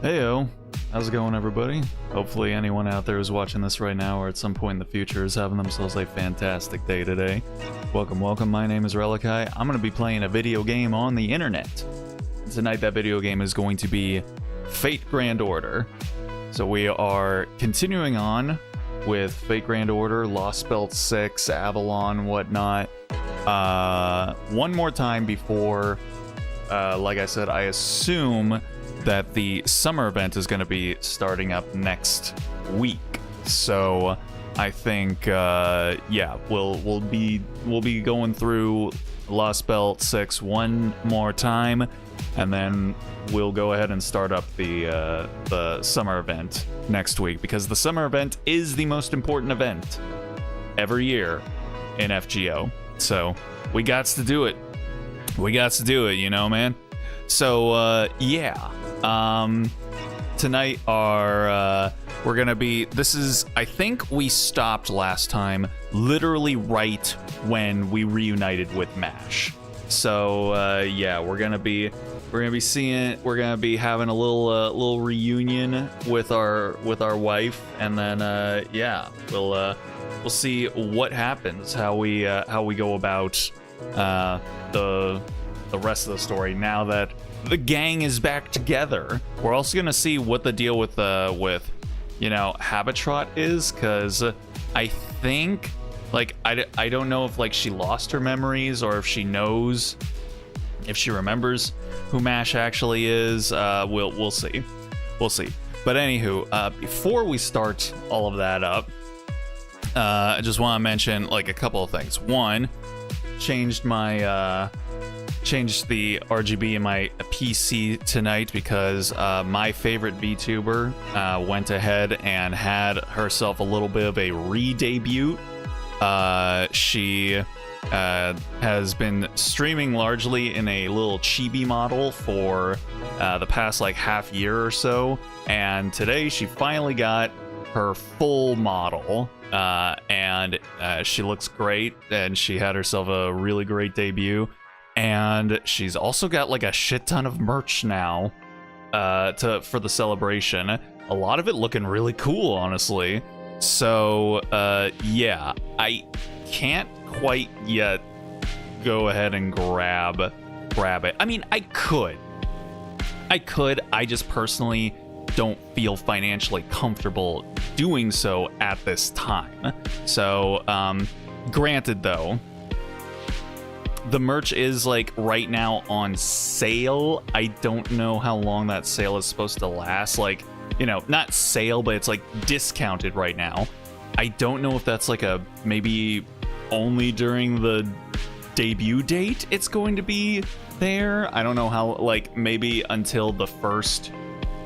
Heyo, how's it going, everybody? Hopefully anyone out there who's watching this right now or at some point in the future is having themselves a fantastic day today. Welcome, my name is Relikai. I'm going to be playing a video game on the internet. Tonight that video game is going to be Fate Grand Order. So we are continuing on with Fate Grand Order, Lost Belt 6, Avalon, whatnot. One more time before, like I said, I assume that the summer event is going to be starting up next week. So I think, yeah, we'll be going through Lost Belt 6 one more time, and then we'll go ahead and start up the summer event next week, because the summer event is the most important event every year in FGO. So we gots to do it. You know, man. So yeah. Tonight we're gonna be, I think we stopped last time literally right when we reunited with MASH. So yeah, we're gonna be having a little reunion with our wife, and then yeah, we'll see what happens, how we go about the rest of the story now that the gang is back together. We're also gonna see what the deal with Habitrot is, because I think, like, I don't know if, like, she lost her memories or if she remembers who MASH actually is. We'll see. But anywho, before we start all of that up, I just want to mention, like, a couple of things. One, changed the RGB in my PC tonight because my favorite VTuber went ahead and had herself a little bit of a re-debut. She has been streaming largely in a little chibi model for the past like half year or so, and today she finally got her full model, and she looks great, and she had herself a really great debut. And she's also got like a shit ton of merch now for the celebration. A lot of it looking really cool, honestly. So yeah, I can't quite yet go ahead and grab it. I mean, I could. I just personally don't feel financially comfortable doing so at this time. So granted, though, the merch is, like, right now on sale. I don't know how long that sale is supposed to last. Like, you know, not sale, but it's, like, discounted right now. I don't know if that's, like, a maybe only during the debut date it's going to be there. I don't know how, like, maybe until the first,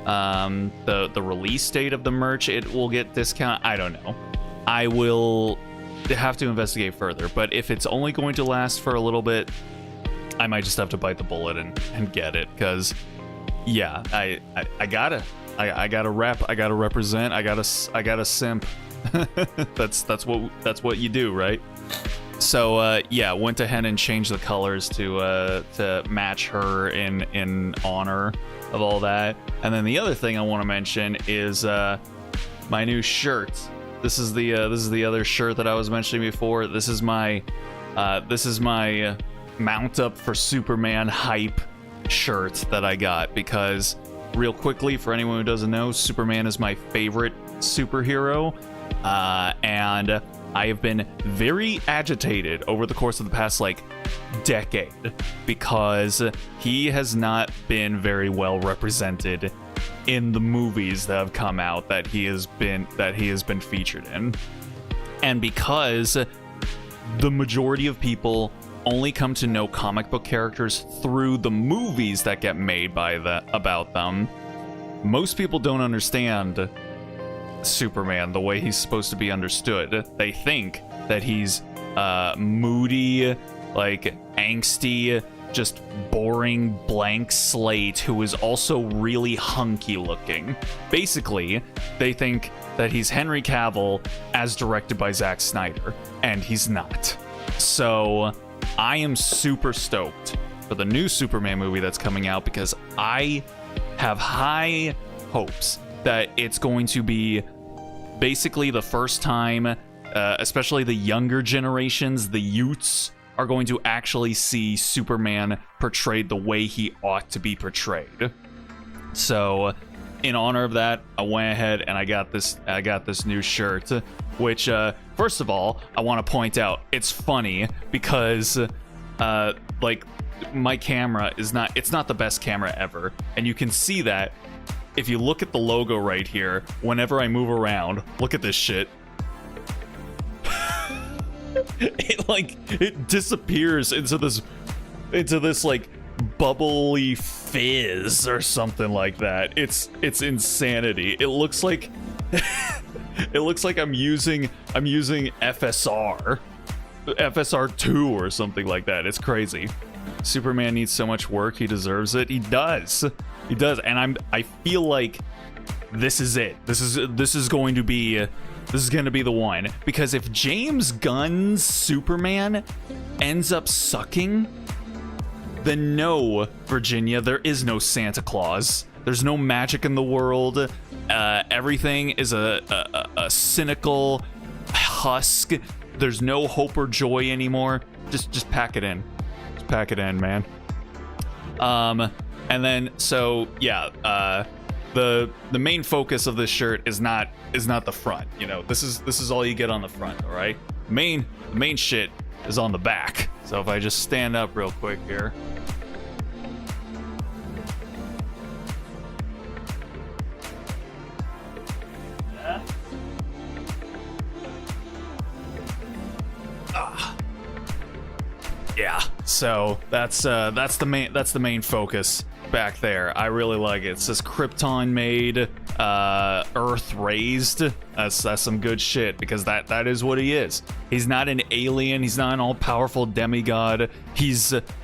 the release date of the merch it will get discount. I don't know. I will have to investigate further, but if it's only going to last for a little bit, I might just have to bite the bullet and get it, because yeah, I gotta rep, I gotta represent, I gotta simp. that's what you do, right? So yeah, went ahead and changed the colors to match her in honor of all that. And then the other thing I want to mention is my new shirt. This is the other shirt that I was mentioning before. This is my mount up for Superman hype shirt that I got, because, real quickly, for anyone who doesn't know, Superman is my favorite superhero, and I have been very agitated over the course of the past, like, decade, because he has not been very well represented in the movies that have come out that he has been featured in, and because the majority of people only come to know comic book characters through the movies that get made about them, most people don't understand Superman the way he's supposed to be understood. They think that he's moody, like, angsty, just boring blank slate who is also really hunky looking. Basically, they think that he's Henry Cavill as directed by Zack Snyder, and he's not. So I am super stoked for the new Superman movie that's coming out, because I have high hopes that it's going to be basically the first time, especially the younger generations, the youths, are going to actually see Superman portrayed the way he ought to be portrayed. So, in honor of that, I went ahead and I got this new shirt, which, first of all, I want to point out, it's funny because, like, my camera it's not the best camera ever, and you can see that if you look at the logo right here. Whenever I move around, look at this shit. It disappears into this like bubbly fizz or something like that. It's insanity. It looks like I'm using FSR2 or something like that. It's crazy. Superman needs so much work. He deserves it. He does. And I feel like this is it. This is going to be the one, because if James Gunn's Superman ends up sucking, then no, Virginia, there is no Santa Claus. There's no magic in the world. Everything is a cynical husk. There's no hope or joy anymore. Just pack it in. Just pack it in, man. And then, so yeah, the main focus of this shirt is not the front. You know, this is all you get on the front. All right, the main shit is on the back. So if I just stand up real quick here. Yeah, so that's the main focus back there. I really like it. It says Krypton made, Earth raised. That's some good shit, because that is what he is. He's not an alien. He's not an all-powerful demigod.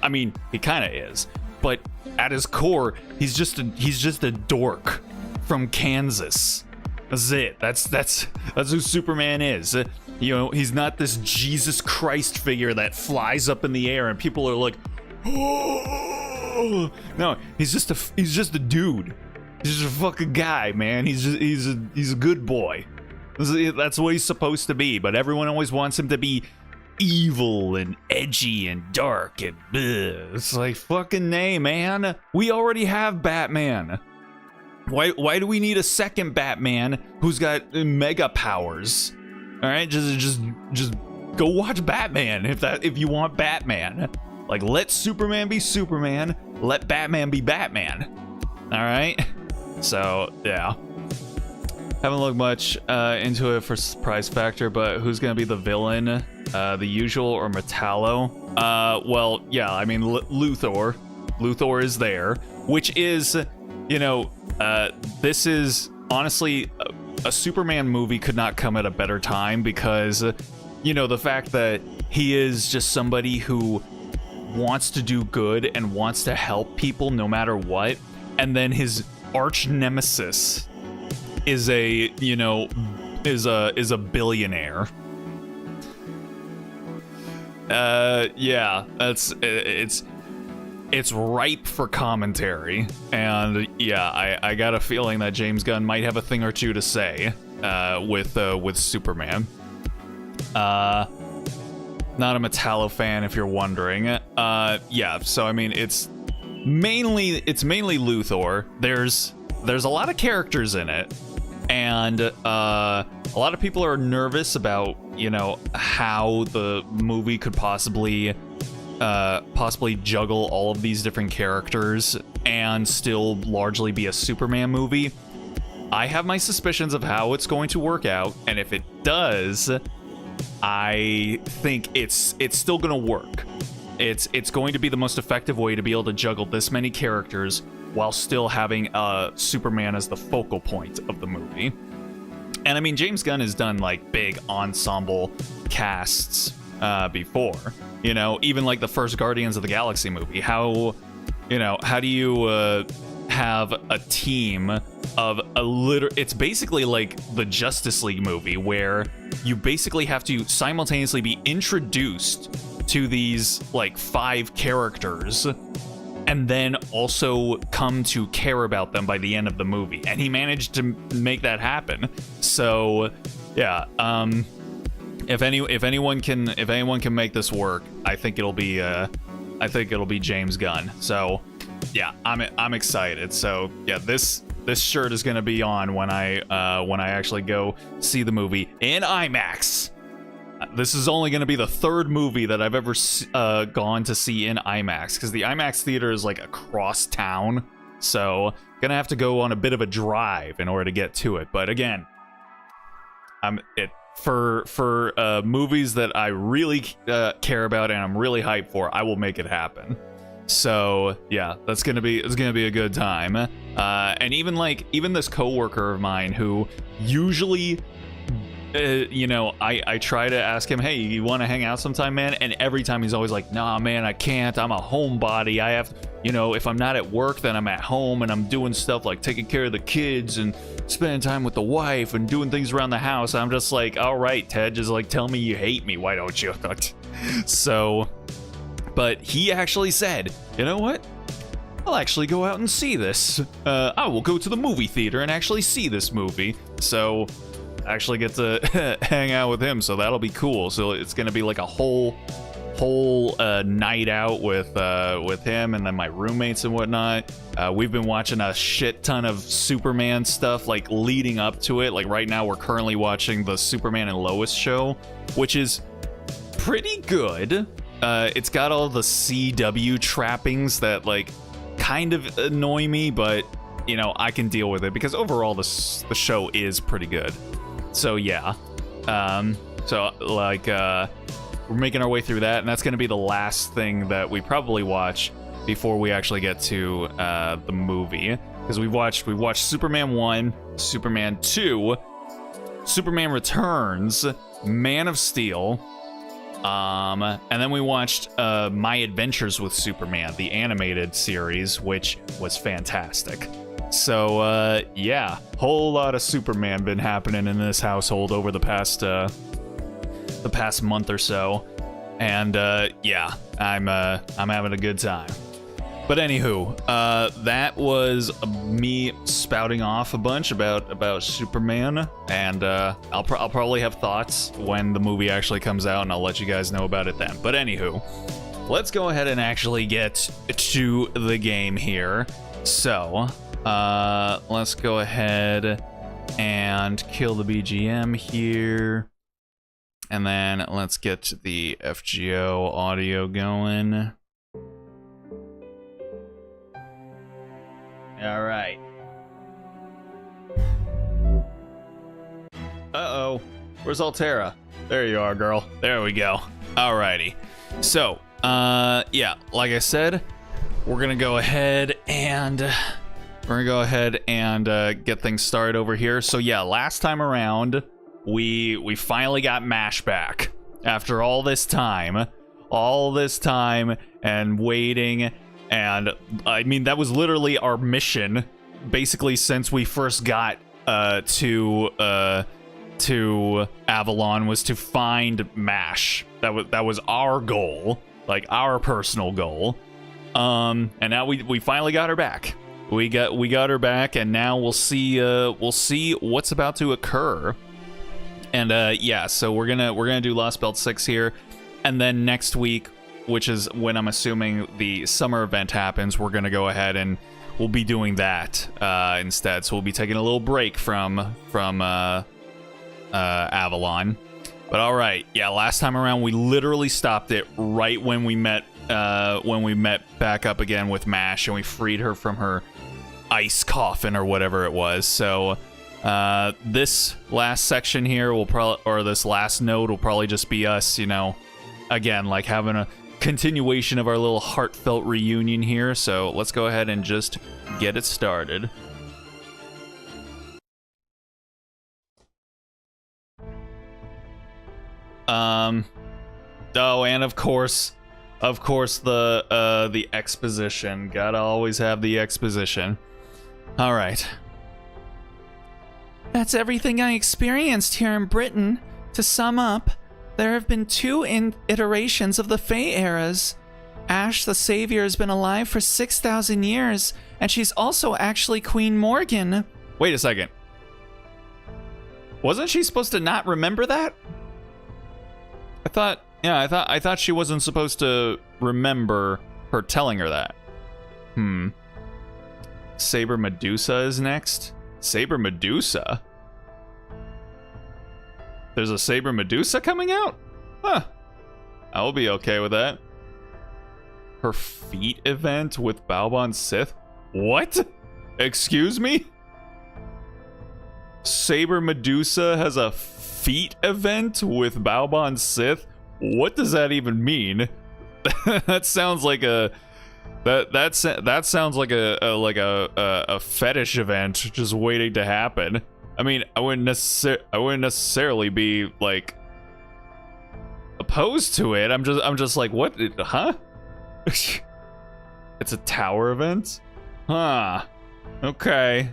I mean, he kind of is, but at his core, he's just a dork from Kansas. That's it. That's who Superman is. You know, he's not this Jesus Christ figure that flies up in the air and people are like, oh. No, he's just a dude. He's just a fucking guy, man. He's a good boy. That's what he's supposed to be. But everyone always wants him to be evil and edgy and dark and bleh. It's like, fucking nay, man. We already have Batman. Why do we need a second Batman who's got mega powers? All right, just go watch Batman if you want Batman. Like, let Superman be Superman, let Batman be Batman. All right. So yeah, haven't looked much into it for surprise factor, but who's gonna be the villain? The usual or Metallo? Well, yeah, I mean Luthor. Luthor is there, which is, you know, this is honestly. A Superman movie could not come at a better time, because, you know, the fact that he is just somebody who wants to do good and wants to help people no matter what, and then his arch nemesis is a billionaire. Yeah, it's ripe for commentary, and yeah, I got a feeling that James Gunn might have a thing or two to say with Superman. Not a Metallo fan, if you're wondering. Yeah, so I mean, it's mainly Luthor. There's a lot of characters in it, and a lot of people are nervous about, you know, how the movie could possibly juggle all of these different characters and still largely be a Superman movie. I have my suspicions of how it's going to work out, and if it does, I think it's still going to work. It's going to be the most effective way to be able to juggle this many characters while still having Superman as the focal point of the movie. And I mean, James Gunn has done like big ensemble casts before, you know, even like the first Guardians of the Galaxy movie. How do you have a team of it's basically like the Justice League movie, where you basically have to simultaneously be introduced to these like 5 characters and then also come to care about them by the end of the movie. And he managed to make that happen. So, yeah, if anyone can make this work, I think it'll be James Gunn. So, yeah, I'm excited. So, yeah, this shirt is gonna be on when I actually go see the movie in IMAX. This is only going to be the third movie that I've ever gone to see in IMAX, because the IMAX theater is like across town, so gonna have to go on a bit of a drive in order to get to it. But again, for movies that I really care about and I'm really hyped for, I will make it happen. So yeah, it's gonna be a good time. And even this coworker of mine who usually, you know, I try to ask him, hey, you want to hang out sometime, man? And every time he's always like, nah, man, I can't. I'm a homebody. I have, you know, if I'm not at work, then I'm at home and I'm doing stuff like taking care of the kids and spending time with the wife and doing things around the house. I'm just like, all right, Ted, just like tell me you hate me. Why don't you? So, but he actually said, you know what? I'll actually go out and see this. I will go to the movie theater and actually see this movie. So actually get to hang out with him, so that'll be cool. So it's gonna be like a whole night out with him and then my roommates and whatnot. We've been watching a shit ton of Superman stuff like leading up to it. Like right now we're currently watching the Superman and Lois show, which is pretty good. It's got all the CW trappings that like kind of annoy me, but you know, I can deal with it because overall the show is pretty good. So yeah, so like we're making our way through that, and that's going to be the last thing that we probably watch before we actually get to the movie, because we watched Superman 1, Superman 2, Superman Returns, Man of Steel, and then we watched My Adventures with Superman, the animated series, which was fantastic. So, yeah, whole lot of Superman been happening in this household over the past month or so, and yeah, I'm having a good time. But anywho, that was me spouting off a bunch about Superman, and I'll probably have thoughts when the movie actually comes out, and I'll let you guys know about it then. But anywho, let's go ahead and actually get to the game here. So, let's go ahead and kill the BGM here. And then let's get the FGO audio going. All right. Uh-oh. Where's Altera? There you are, girl. There we go. Alrighty. So, yeah, like I said, we're gonna go ahead and get things started over here. So yeah, last time around, we finally got MASH back after all this time and waiting. And I mean, that was literally our mission, basically, since we first got to Avalon, was to find MASH. That was our goal, like our personal goal. And now we finally got her back. We got her back, and now we'll see what's about to occur. And yeah, so we're gonna do Lost Belt 6 here, and then next week, which is when I'm assuming the summer event happens, we're gonna go ahead and we'll be doing that instead. So we'll be taking a little break from Avalon. But all right, yeah, last time around we literally stopped it right when we met back up again with MASH, and we freed her from her ice coffin or whatever it was. So this last section here this last node will probably just be us, you know, again, like having a continuation of our little heartfelt reunion here. So let's go ahead and just get it started. Oh, and of course the exposition. Gotta always have the exposition. All right. That's everything I experienced here in Britain. To sum up, there have been two iterations of the Fae eras. Ash the Savior has been alive for 6,000 years, and she's also actually Queen Morgan. Wait a second. Wasn't she supposed to not remember that? I thought she wasn't supposed to remember her telling her that. Saber Medusa is next. Saber Medusa? There's a Saber Medusa coming out? Huh. I'll be okay with that. Her feet event with Balbon Sith? What? Excuse me? Saber Medusa has a feet event with Balbon Sith? What does that even mean? That sounds like a that sounds like a fetish event just waiting to happen. I mean, I wouldn't necessarily be like opposed to it. I'm just like, what? Huh? It's a tower event? Huh. Okay.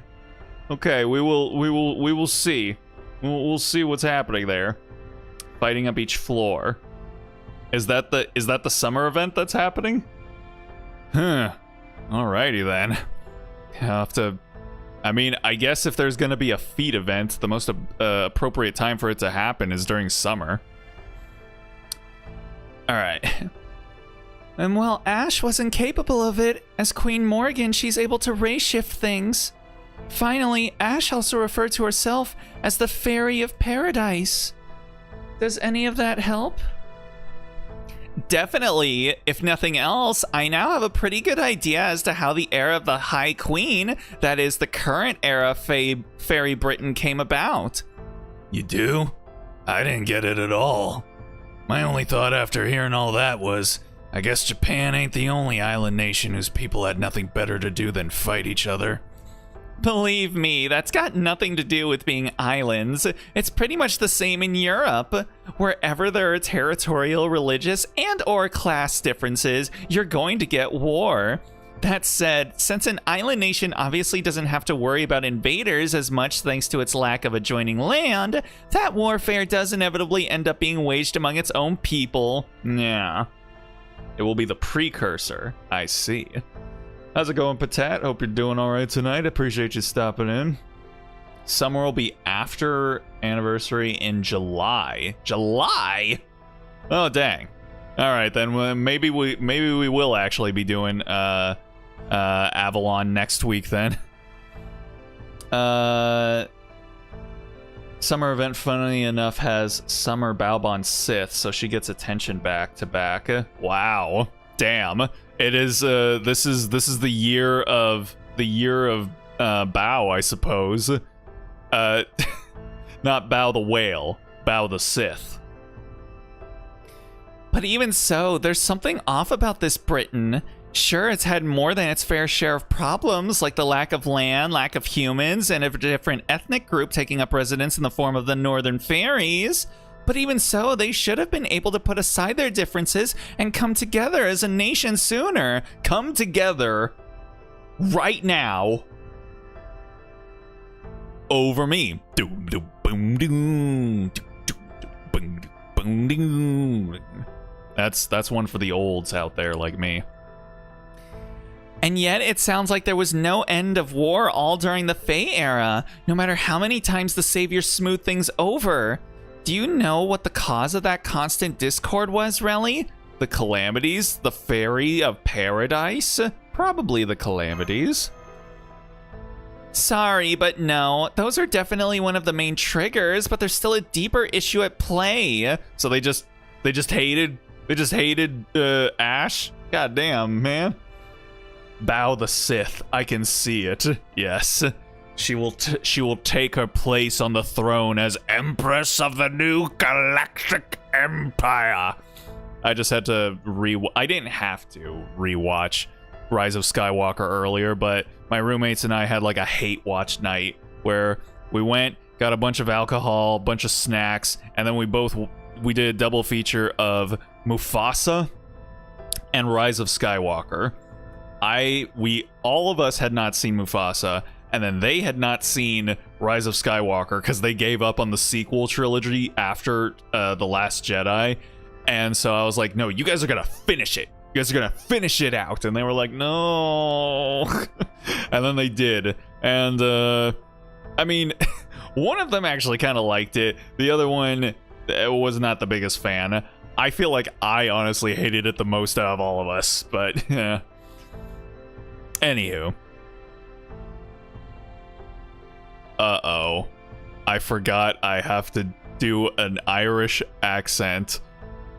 Okay, we will see. We'll see what's happening there. Fighting up each floor. Is that the summer event that's happening? Huh. Alrighty then. I'll have to. I mean, I guess if there's gonna be a feat event, the most appropriate time for it to happen is during summer. Alright. And while Ash wasn't capable of it, as Queen Morgan, she's able to ray shift things. Finally, Ash also referred to herself as the Fairy of Paradise. Does any of that help? Definitely. If nothing else, I now have a pretty good idea as to how the era of the High Queen, that is the current era Fairy Britain, came about. You do? I didn't get it at all. My only thought after hearing all that was, I guess Japan ain't the only island nation whose people had nothing better to do than fight each other. Believe me, that's got nothing to do with being islands. It's pretty much the same in Europe. Wherever there are territorial, religious, and/or class differences, you're going to get war. That said, since an island nation obviously doesn't have to worry about invaders as much thanks to its lack of adjoining land, that warfare does inevitably end up being waged among its own people. Yeah. It will be the precursor. I see. How's it going, Patat? Hope you're doing all right tonight. Appreciate you stopping in. Summer will be after anniversary in July. July? Oh, dang. All right, then maybe we will actually be doing Avalon next week then. Summer event, funny enough, has Summer Balbon Sith, so she gets attention back to back. Wow. Damn. It is this is the year of Bao, I suppose. Not Bao the whale, Bao the Sith. But even so, there's something off about this Britain. Sure, it's had more than its fair share of problems, like the lack of land, lack of humans, and a different ethnic group taking up residence in the form of the Northern Fairies. But even so, they should have been able to put aside their differences and come together as a nation sooner. Come together right now over me. That's one for the olds out there like me. And yet, it sounds like there was no end of war all during the Fae era, no matter how many times the Savior smoothed things over. Do you know what the cause of that constant discord was, Relly? The calamities? The Fairy of Paradise? Probably the calamities. Sorry, but no. Those are definitely one of the main triggers, but there's still a deeper issue at play. So they just hated Ash? God damn, man. Bao the Sith, I can see it. Yes. She will take her place on the throne as Empress of the new Galactic Empire. I just had to I didn't have to rewatch Rise of Skywalker earlier, but my roommates and I had like a hate watch night where we went, got a bunch of alcohol, bunch of snacks, and then we did a double feature of Mufasa and Rise of Skywalker. All of us had not seen Mufasa, and then they had not seen Rise of Skywalker because they gave up on the sequel trilogy after The Last Jedi. And so I was like, no, you guys are gonna finish it. You guys are gonna finish it out. And they were like, no. And then they did. And, I mean, one of them actually kind of liked it. The other one was not the biggest fan. I feel like I honestly hated it the most out of all of us, but yeah. Anywho. Uh-oh. I forgot I have to do an Irish accent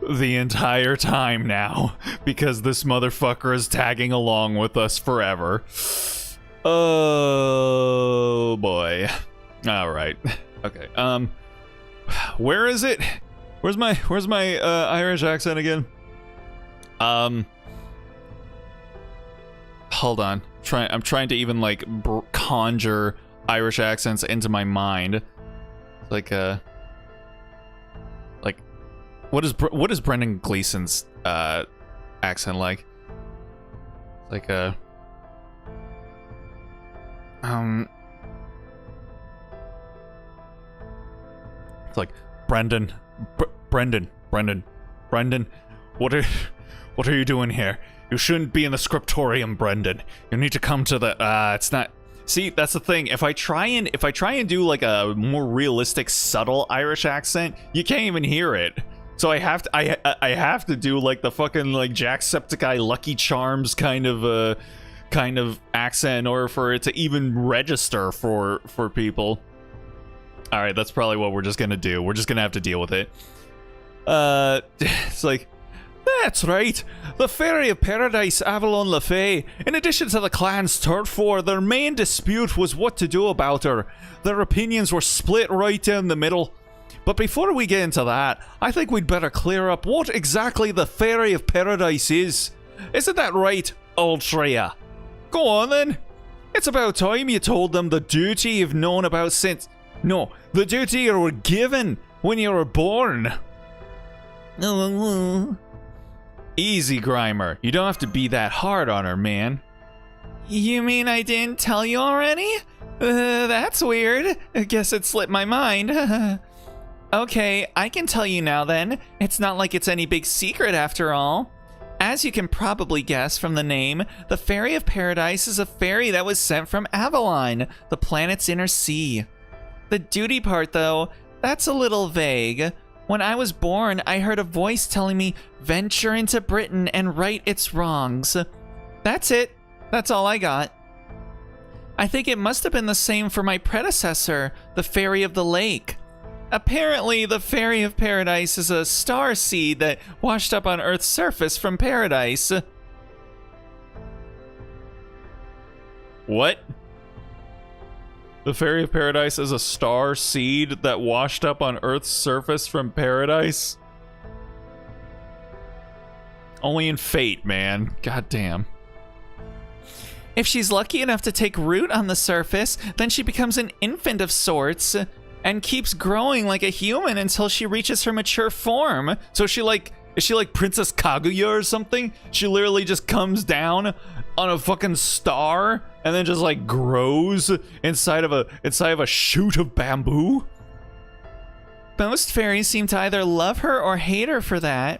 the entire time now because this motherfucker is tagging along with us forever. Oh boy. All right. Okay. Where is it? Where's my Irish accent again? Hold on. I'm trying to even like conjure Irish accents into my mind. Like what is Brendan Gleeson's accent like? Like it's like Brendan, what are you doing here? You shouldn't be in the scriptorium, Brendan. You need to come to the it's not. See, that's the thing. If I try and do like a more realistic, subtle Irish accent, you can't even hear it. So I have to do like the fucking like Jacksepticeye Lucky Charms kind of accent in order for it to even register for people. All right, that's probably what we're just gonna do. We're just gonna have to deal with it. It's like, that's right. The Fairy of Paradise, Avalon Le Fay. In addition to the clan's turf war, their main dispute was what to do about her. Their opinions were split right down the middle. But before we get into that, I think we'd better clear up what exactly the Fairy of Paradise is. Isn't that right, Ultria? Go on then. It's about time you told them the duty you've known about since... No, the duty you were given when you were born. Easy, Grimer. You don't have to be that hard on her, man. You mean I didn't tell you already? That's weird. I guess it slipped my mind. Okay, I can tell you now then. It's not like it's any big secret after all. As you can probably guess from the name, the Fairy of Paradise is a fairy that was sent from Avalon, the planet's inner sea. The duty part, though, that's a little vague. When I was born, I heard a voice telling me, venture into Britain and right its wrongs. That's it. That's all I got. I think it must have been the same for my predecessor, the Fairy of the Lake. Apparently, the Fairy of Paradise is a star seed that washed up on Earth's surface from paradise. What? The Fairy of Paradise is a star seed that washed up on Earth's surface from paradise? Only in Fate, man. God damn. If she's lucky enough to take root on the surface, then she becomes an infant of sorts and keeps growing like a human until she reaches her mature form. So is she like Princess Kaguya or something? She literally just comes down on a fucking star and then just like grows inside of a shoot of bamboo? Most fairies seem to either love her or hate her for that.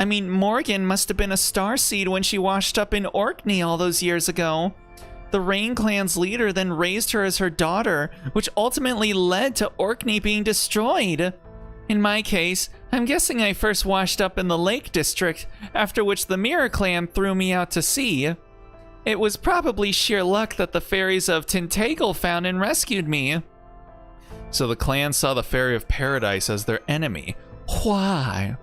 Morgan must have been a starseed when she washed up in Orkney all those years ago. The Rain Clan's leader then raised her as her daughter, which ultimately led to Orkney being destroyed. In my case, I'm guessing I first washed up in the Lake District, after which the Mirror Clan threw me out to sea. It was probably sheer luck that the fairies of Tintagel found and rescued me. So the clan saw the Fairy of Paradise as their enemy. Why?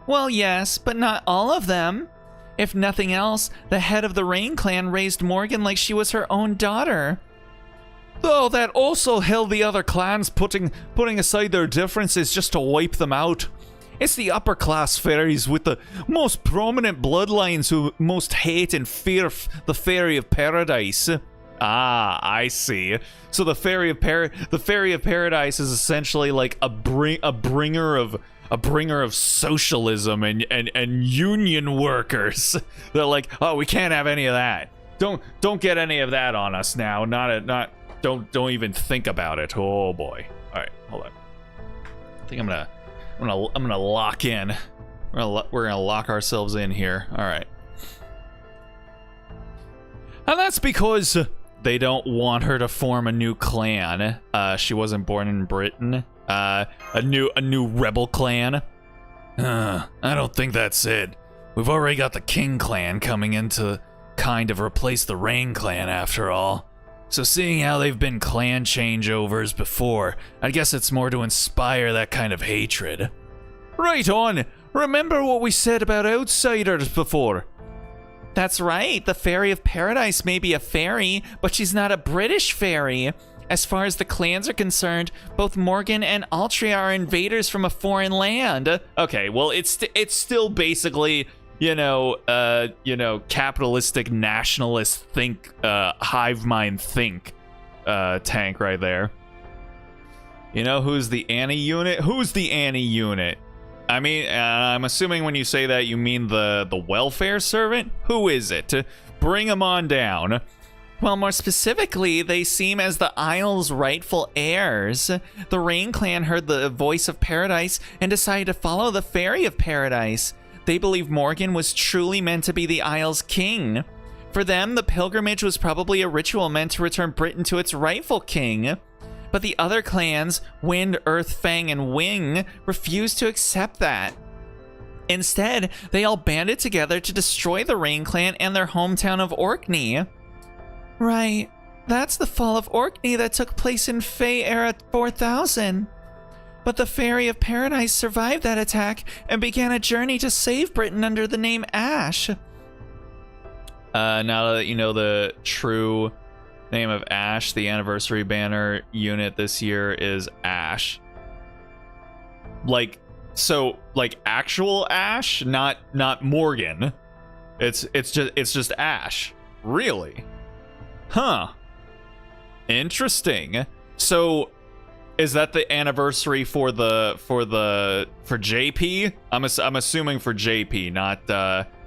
Well, yes, but not all of them. If nothing else, the head of the Rain Clan raised Morgan like she was her own daughter. Though that also held the other clans putting aside their differences just to wipe them out. It's the upper class fairies with the most prominent bloodlines who most hate and fear the Fairy of Paradise. Ah, I see. So the Fairy of Paradise is essentially like a bringer of socialism and union workers. They're like, oh, we can't have any of that. Don't get any of that on us now. Don't even think about it. Oh boy. All right, hold on. I think I'm gonna lock in. We're we're gonna lock ourselves in here. All right. And that's because they don't want her to form a new clan. She wasn't born in Britain. A new rebel clan. I don't think that's it. We've already got the King clan coming in to kind of replace the Rain clan after all. So seeing how they've been clan changeovers before, I guess it's more to inspire that kind of hatred. Right on. Remember what we said about outsiders before? That's right. The Fairy of Paradise may be a fairy, but she's not a British fairy. As far as the clans are concerned, both Morgan and Altria are invaders from a foreign land. Okay, well, it's still basically, capitalistic nationalist think, hive mind think, tank right there. You know who's the Annie unit? Who's the Annie unit? I mean, I'm assuming when you say that you mean the welfare servant? Who is it? Bring him on down. Well, more specifically, they seem as the Isle's rightful heirs. The Rain Clan heard the voice of Paradise and decided to follow the Fairy of Paradise. They believe Morgan was truly meant to be the Isle's king. For them, the pilgrimage was probably a ritual meant to return Britain to its rightful king. But the other clans, Wind, Earth, Fang, and Wing, refused to accept that. Instead, they all banded together to destroy the Rain Clan and their hometown of Orkney. Right. That's the fall of Orkney that took place in Fae Era 4000. But the Fairy of Paradise survived that attack and began a journey to save Britain under the name Ash. Now that you know the true name of Ash, the anniversary banner unit this year is Ash. Like actual Ash, not Morgan. It's just Ash. Really? Huh. Interesting. So, is that the anniversary for JP? I'm assuming for JP,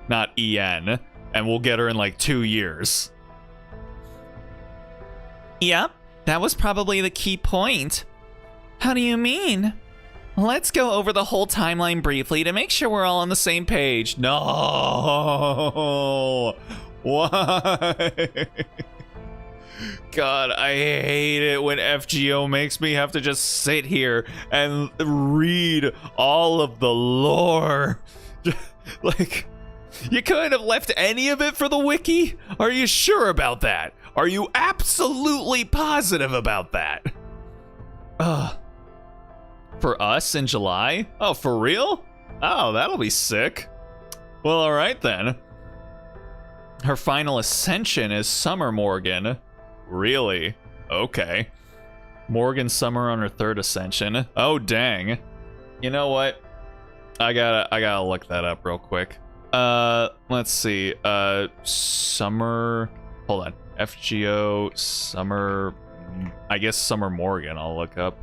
not EN, and we'll get her in like 2 years. Yep, that was probably the key point. How do you mean? Let's go over the whole timeline briefly to make sure we're all on the same page. No. Why? God, I hate it when FGO makes me have to just sit here and read all of the lore. Like, you couldn't have left any of it for the wiki? Are you sure about that? Are you absolutely positive about that? For us in July? Oh, for real? Oh, that'll be sick. Well, alright then. Her final ascension is Summer Morgan. Really? Okay. Morgan Summer on her third ascension. Oh, dang. You know what? I gotta look that up real quick. Let's see. Summer... Hold on. FGO Summer... I guess Summer Morgan I'll look up.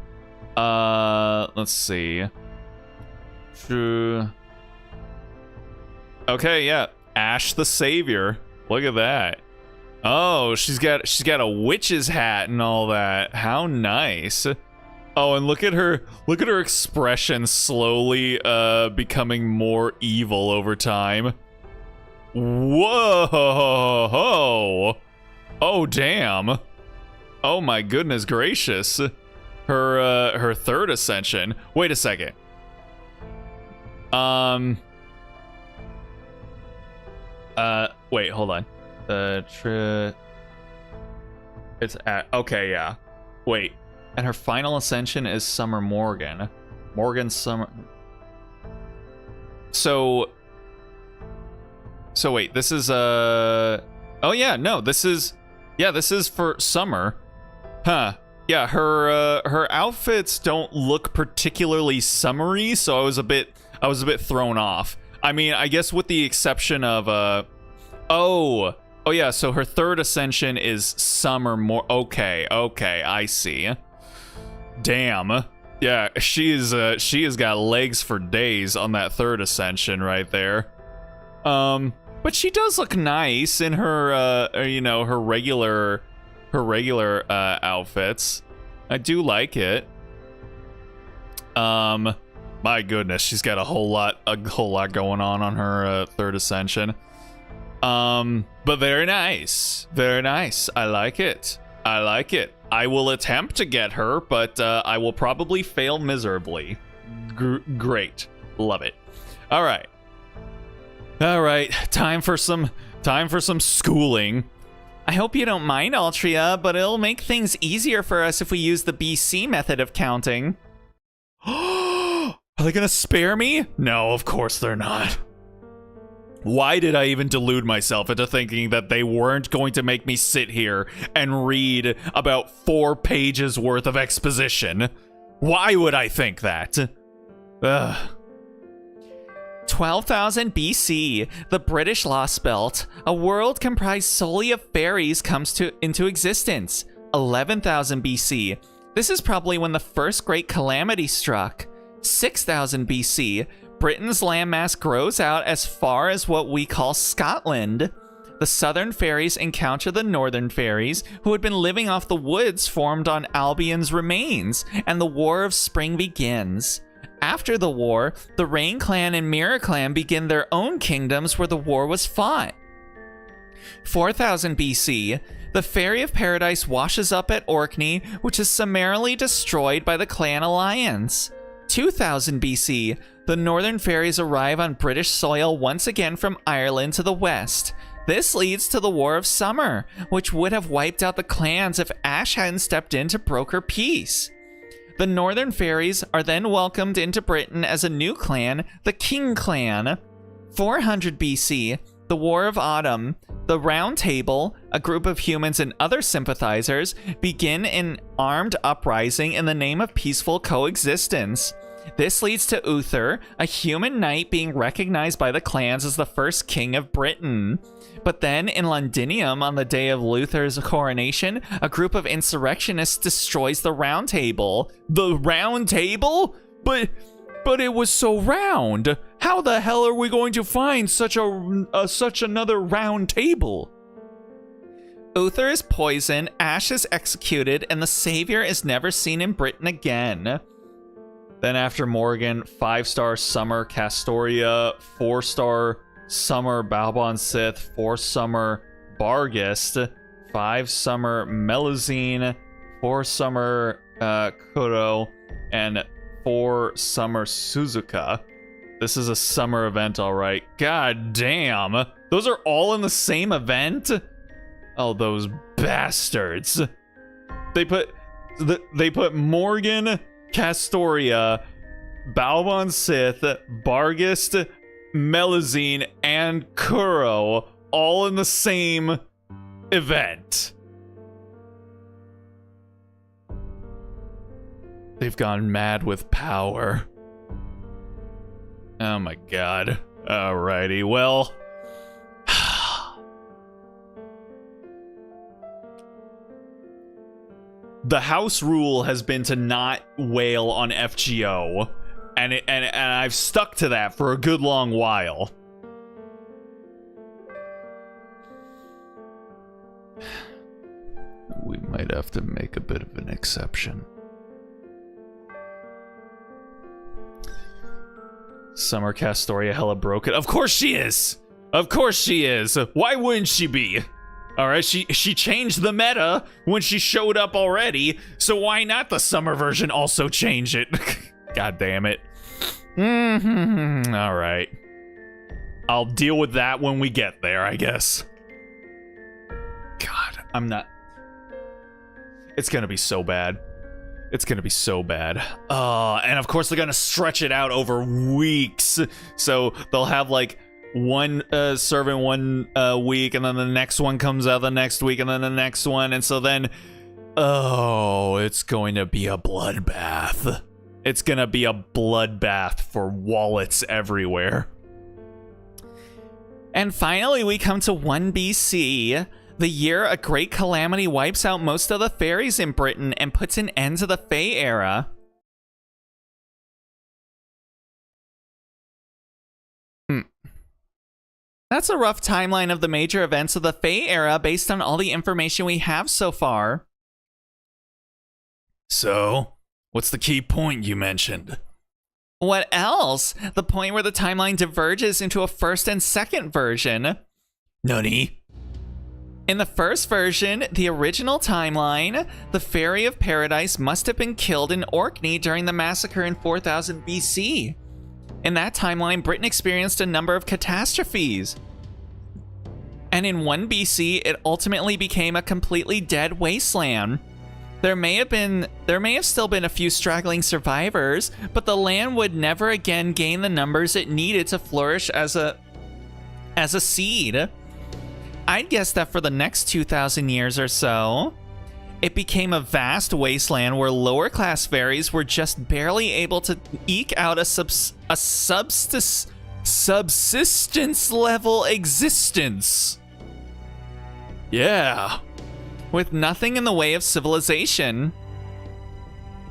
Let's see. Okay, yeah. Ash the Savior. Look at that. Oh, she's got a witch's hat and all that. How nice. Oh, and look at her expression slowly becoming more evil over time. Whoa. Oh, damn. Oh my goodness gracious. Her third ascension. Wait a second. Wait, hold on. It's at, okay, yeah. Wait. And her final ascension is Summer Morgan. Morgan Summer. So wait, this is oh yeah, no, this is for Summer. Huh. Yeah, her outfits don't look particularly summery, so I was a bit thrown off. I mean, I guess with the exception of oh yeah, so her third ascension is Summer okay, I see. Damn. Yeah, she has got legs for days on that third ascension right there. But she does look nice in her her regular outfits. I do like it. My My goodness, she's got a whole lot going on her third ascension. But very nice. Very nice. I like it. I like it. I will attempt to get her, but I will probably fail miserably. Great. Love it. All right. All right. Time for some schooling. I hope you don't mind, Altria, but it'll make things easier for us if we use the BC method of counting. Are they gonna spare me? No, of course they're not. Why did I even delude myself into thinking that they weren't going to make me sit here and read about 4 pages worth of exposition? Why would I think that? Ugh. 12,000 BC, the British Lost Belt, a world comprised solely of fairies, comes into existence. 11,000 BC, this is probably when the first great calamity struck. 6,000 BC, Britain's landmass grows out as far as what we call Scotland. The southern fairies encounter the northern fairies, who had been living off the woods formed on Albion's remains, and the War of Spring begins. After the war, the Rain Clan and Mirror Clan begin their own kingdoms where the war was fought. 4,000 BC, the Fairy of Paradise washes up at Orkney, which is summarily destroyed by the Clan Alliance. 2000 BC, the Northern Fairies arrive on British soil once again from Ireland to the west. This leads to the War of Summer, which would have wiped out the clans if Ash hadn't stepped in to broker peace. The Northern Fairies are then welcomed into Britain as a new clan, the King Clan. 400 BC, the War of Autumn. The Round Table, a group of humans and other sympathizers, begin an armed uprising in the name of peaceful coexistence. This leads to Uther, a human knight, being recognized by the clans as the first king of Britain. But then, in Londinium, on the day of Luther's coronation, a group of insurrectionists destroys the Round Table. The Round Table? But it was so round. How the hell are we going to find such another round table? Uther is poisoned, Ash is executed, and the Savior is never seen in Britain again. Then after Morgan, 5-star Summer Castoria, 4-star Summer Balbon Sith, 4-summer Bargist, 5-summer Melazine, 4-summer Kuro, and 4-summer Suzuka. This is a summer event, all right. God damn. Those are all in the same event? Oh, those bastards. They put Morgan, Castoria, Balbon Sith, Bargist, Melazine, and Kuro all in the same event. They've gone mad with power. Oh my god. Alrighty, well. The house rule has been to not wail on FGO, and I've stuck to that for a good long while. We might have to make a bit of an exception. Summer Castoria hella broken. Of course she is! Of course she is! Why wouldn't she be? Alright, she changed the meta when she showed up already, so why not the summer version also change it? God damn it. Alright. I'll deal with that when we get there, I guess. God, I'm not... It's gonna be so bad. It's gonna be so bad. And of course they're gonna stretch it out over weeks. So they'll have like one servant one week, and then the next one comes out the next week, and then the next one, and so then, oh, it's going to be a bloodbath. It's gonna be a bloodbath for wallets everywhere. And finally we come to 1 BC. The year a great calamity wipes out most of the fairies in Britain and puts an end to the Fae era. That's a rough timeline of the major events of the Fae era based on all the information we have so far. So, what's the key point you mentioned? What else? The point where the timeline diverges into a first and second version. Nani? In the first version, the original timeline, the Fairy of Paradise must have been killed in Orkney during the massacre in 4000 BC. In that timeline, Britain experienced a number of catastrophes. And in 1 BC, it ultimately became a completely dead wasteland. There may have still been a few straggling survivors, but the land would never again gain the numbers it needed to flourish as a seed. I'd guess that for the next 2,000 years or so, it became a vast wasteland where lower class fairies were just barely able to eke out a subsistence level existence. Yeah. With nothing in the way of civilization.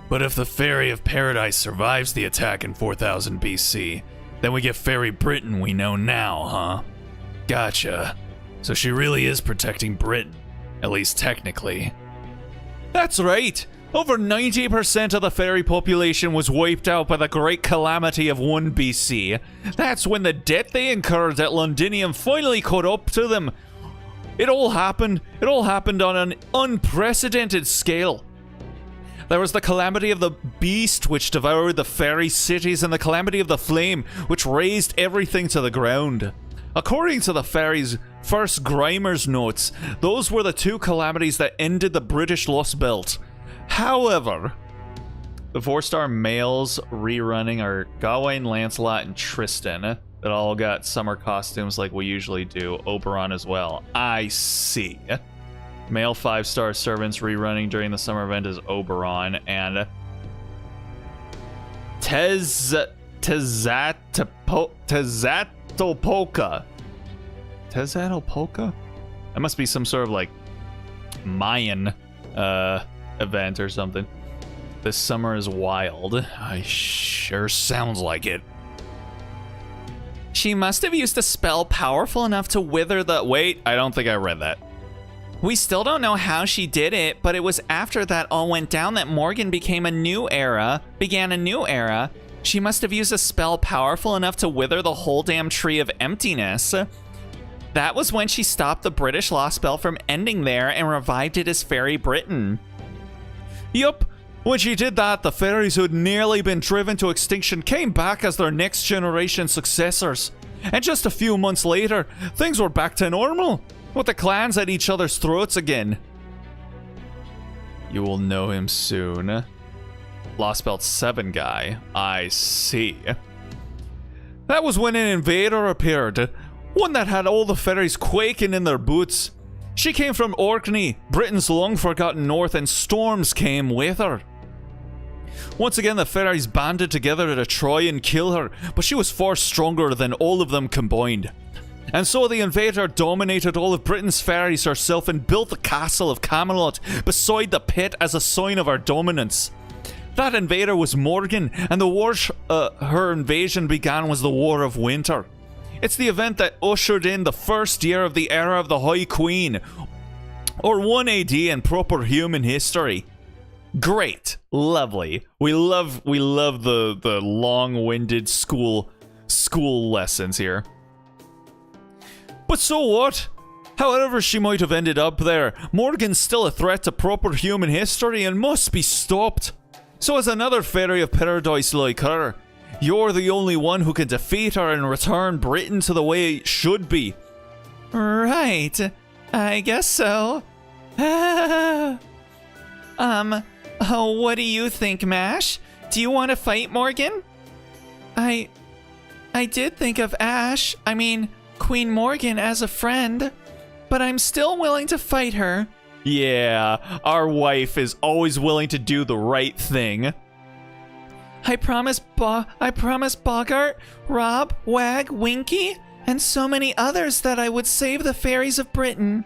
But if the Fairy of Paradise survives the attack in 4000 BC, then we get Fairy Britain we know now, huh? Gotcha. So she really is protecting Britain, at least technically. That's right. Over 90% of the fairy population was wiped out by the Great Calamity of 1 BC. That's when the debt they incurred at Londinium finally caught up to them. It all happened on an unprecedented scale. There was the calamity of the beast, which devoured the fairy cities, and the calamity of the flame, which razed everything to the ground. According to the fairies' first Grimer's notes, those were the two calamities that ended the British Lost Belt. However, the 4-star males rerunning are Gawain, Lancelot, and Tristan that all got summer costumes like we usually do. Oberon as well. I see. Male 5-star servants rerunning during the summer event is Oberon, and Tezatopolka. That must be some sort of like Mayan event or something. This summer is wild. I sure sounds like it. She must have used a spell powerful enough to wither the... Wait, I don't think I read that. We still don't know how she did it, but it was after that all went down that Morgan began a new era. She must have used a spell powerful enough to wither the whole damn tree of emptiness. That was when she stopped the British Lost Belt from ending there and revived it as Fairy Britain. Yup. When she did that, the fairies who had nearly been driven to extinction came back as their next generation successors. And just a few months later, things were back to normal, with the clans at each other's throats again. You will know him soon. Lost Belt 7 guy. I see. That was when an invader appeared. One that had all the fairies quaking in their boots. She came from Orkney, Britain's long-forgotten north, and storms came with her. Once again, the fairies banded together to try and kill her, but she was far stronger than all of them combined. And so the invader dominated all of Britain's fairies herself and built the castle of Camelot beside the pit as a sign of her dominance. That invader was Morgan, and the war her invasion began was the War of Winter. It's the event that ushered in the first year of the era of the High Queen, or 1 AD in proper human history. Great, lovely. We love the long-winded school lessons here. But so what? However she might have ended up there, Morgan's still a threat to proper human history and must be stopped. So as another Fairy of Paradise like her, you're the only one who can defeat her and return Britain to the way it should be. Right. I guess so. What do you think, Mash? Do you want to fight Morgan? I did think of Queen Morgan as a friend, but I'm still willing to fight her. Yeah, our wife is always willing to do the right thing. I promise Bogart, Rob, Wag, Winky, and so many others that I would save the fairies of Britain.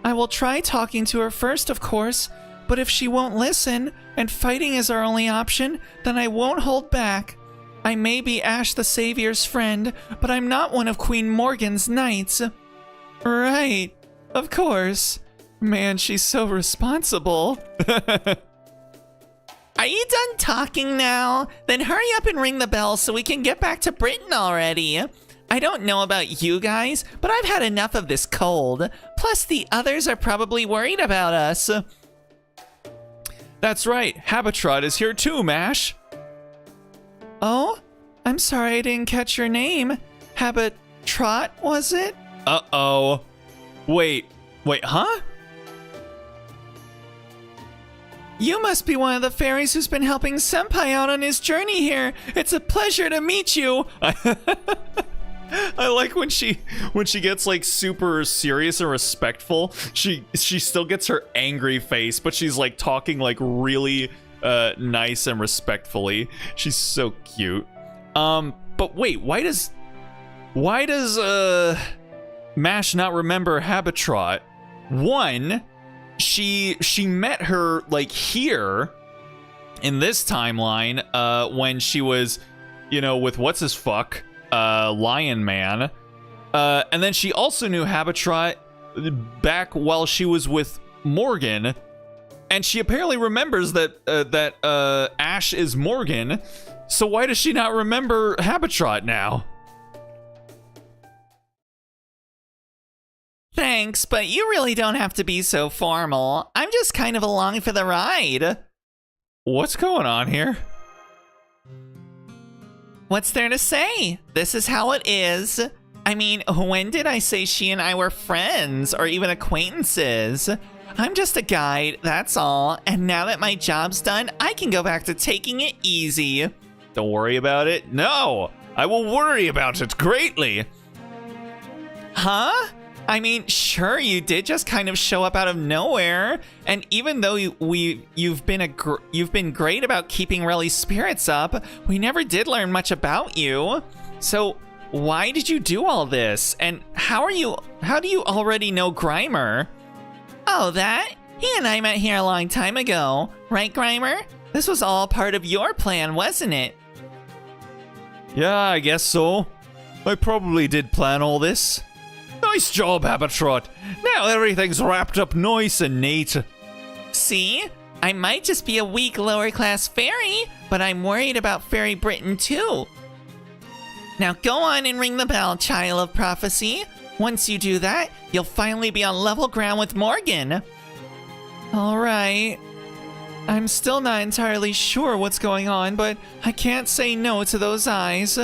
I will try talking to her first, of course, but if she won't listen, and fighting is our only option, then I won't hold back. I may be Ash the Savior's friend, but I'm not one of Queen Morgan's knights. Right, of course. Man, she's so responsible. Are you done talking now? Then hurry up and ring the bell so we can get back to Britain already. I don't know about you guys, but I've had enough of this cold. Plus, the others are probably worried about us. That's right, Habitrot is here too, Mash. Oh? I'm sorry I didn't catch your name. Habitrot, was it? Uh-oh. Wait, huh? You must be one of the fairies who's been helping Senpai out on his journey here. It's a pleasure to meet you. I like when she gets like super serious and respectful. She still gets her angry face, but she's like talking like really nice and respectfully. She's so cute. But wait, why does Mash not remember Habitrot? One, she met her like here in this timeline when she was, you know, with what's his fuck, Lion Man, and then she also knew Habitrot back while she was with Morgan, and she apparently remembers that Ash is Morgan. So why does she not remember Habitrot now? Thanks, but you really don't have to be so formal. I'm just kind of along for the ride. What's going on here? What's there to say? This is how it is. I mean, when did I say she and I were friends or even acquaintances? I'm just a guide, that's all. And now that my job's done, I can go back to taking it easy. Don't worry about it. No, I will worry about it greatly. Huh? I mean, sure, you did just kind of show up out of nowhere, and even though you've been great about keeping Relly's spirits up, we never did learn much about you. So why did you do all this? And how do you already know Grimer? Oh, that? He and I met here a long time ago, right, Grimer? This was all part of your plan, wasn't it? Yeah, I guess so. I probably did plan all this. Nice job, Habitrot. Now everything's wrapped up nice and neat. See? I might just be a weak lower class fairy, but I'm worried about Fairy Britain too. Now go on and ring the bell, Child of Prophecy. Once you do that, you'll finally be on level ground with Morgan. Alright. I'm still not entirely sure what's going on, but I can't say no to those eyes.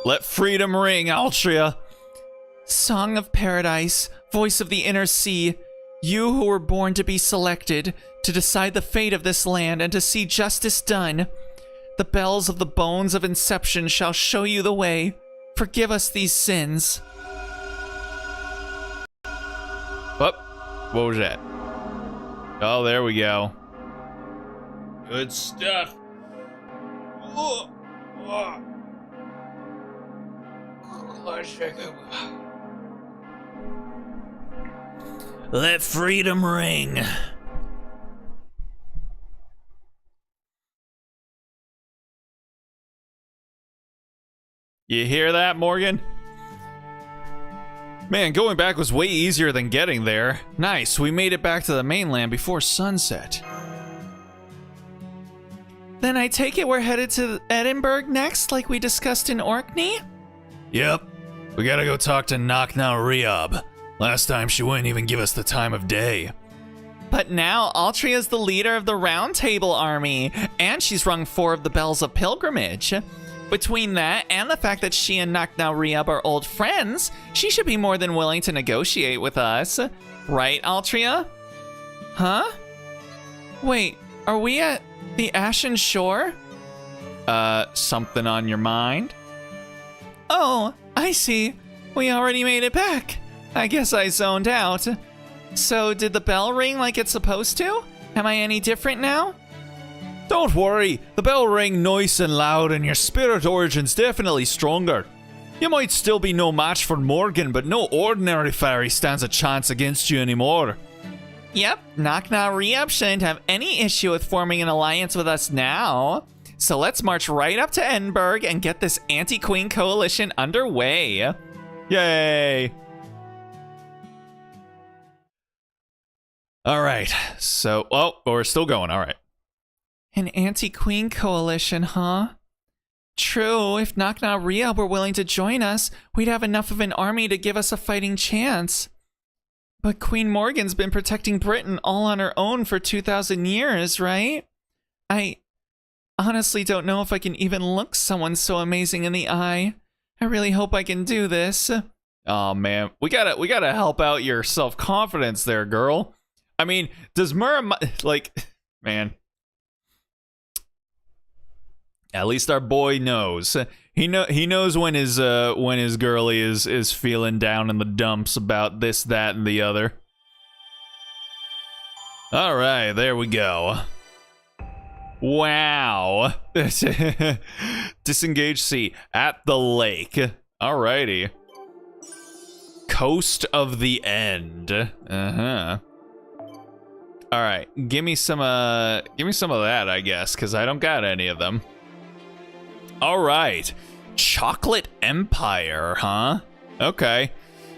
Let freedom ring, Altria. Song of Paradise, voice of the inner sea, you who were born to be selected, to decide the fate of this land and to see justice done. The bells of the bones of Inception shall show you the way. Forgive us these sins. What was that? Oh, there we go. Good stuff. Let freedom ring. You hear that, Morgan? Man, going back was way easier than getting there. Nice, we made it back to the mainland before sunset. Then I take it we're headed to Edinburgh next, like we discussed in Orkney? Yep. We gotta go talk to Knocknow Riob. Last time she wouldn't even give us the time of day. But now Altria's the leader of the Round Table Army, and she's rung 4 of the Bells of Pilgrimage. Between that and the fact that she and Knocknow Riob are old friends, she should be more than willing to negotiate with us. Right, Altria? Huh? Wait, are we at the Ashen Shore? Something on your mind? Oh, I see. We already made it back. I guess I zoned out. So, did the bell ring like it's supposed to? Am I any different now? Don't worry, the bell rang nice and loud and your spirit origin's definitely stronger. You might still be no match for Morgan, but no ordinary fairy stands a chance against you anymore. Yep, Knocknow Riob shouldn't have any issue with forming an alliance with us now. So let's march right up to Edinburgh and get this anti-queen coalition underway. Yay! All right. So, we're still going. All right. An anti-queen coalition, huh? True, if Nakna Ria were willing to join us, we'd have enough of an army to give us a fighting chance. But Queen Morgan's been protecting Britain all on her own for 2,000 years, right? I honestly don't know if I can even look someone so amazing in the eye. I really hope I can do this. Oh man, we gotta help out your self-confidence there, girl. I mean, does man? At least our boy knows. He knows when his girlie is feeling down in the dumps about this, that, and the other. All right, there we go. Wow. Disengage C at the lake. Alrighty. Coast of the End. Uh-huh. All right, give me some of that, I guess, because I don't got any of them. All right, Chocolate Empire, huh? Okay,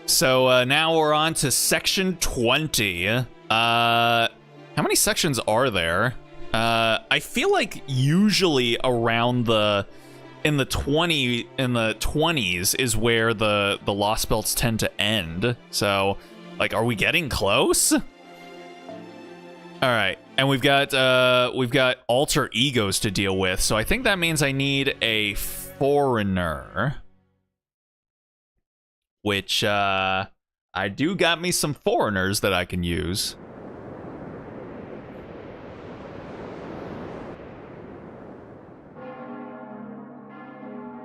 so now we're on to section 20. How many sections are there? I feel like usually around in the 20s is where the Lost Belts tend to end. So, like, are we getting close? All right, and we've got alter egos to deal with, so I think that means I need a foreigner, which I do got me some foreigners that I can use.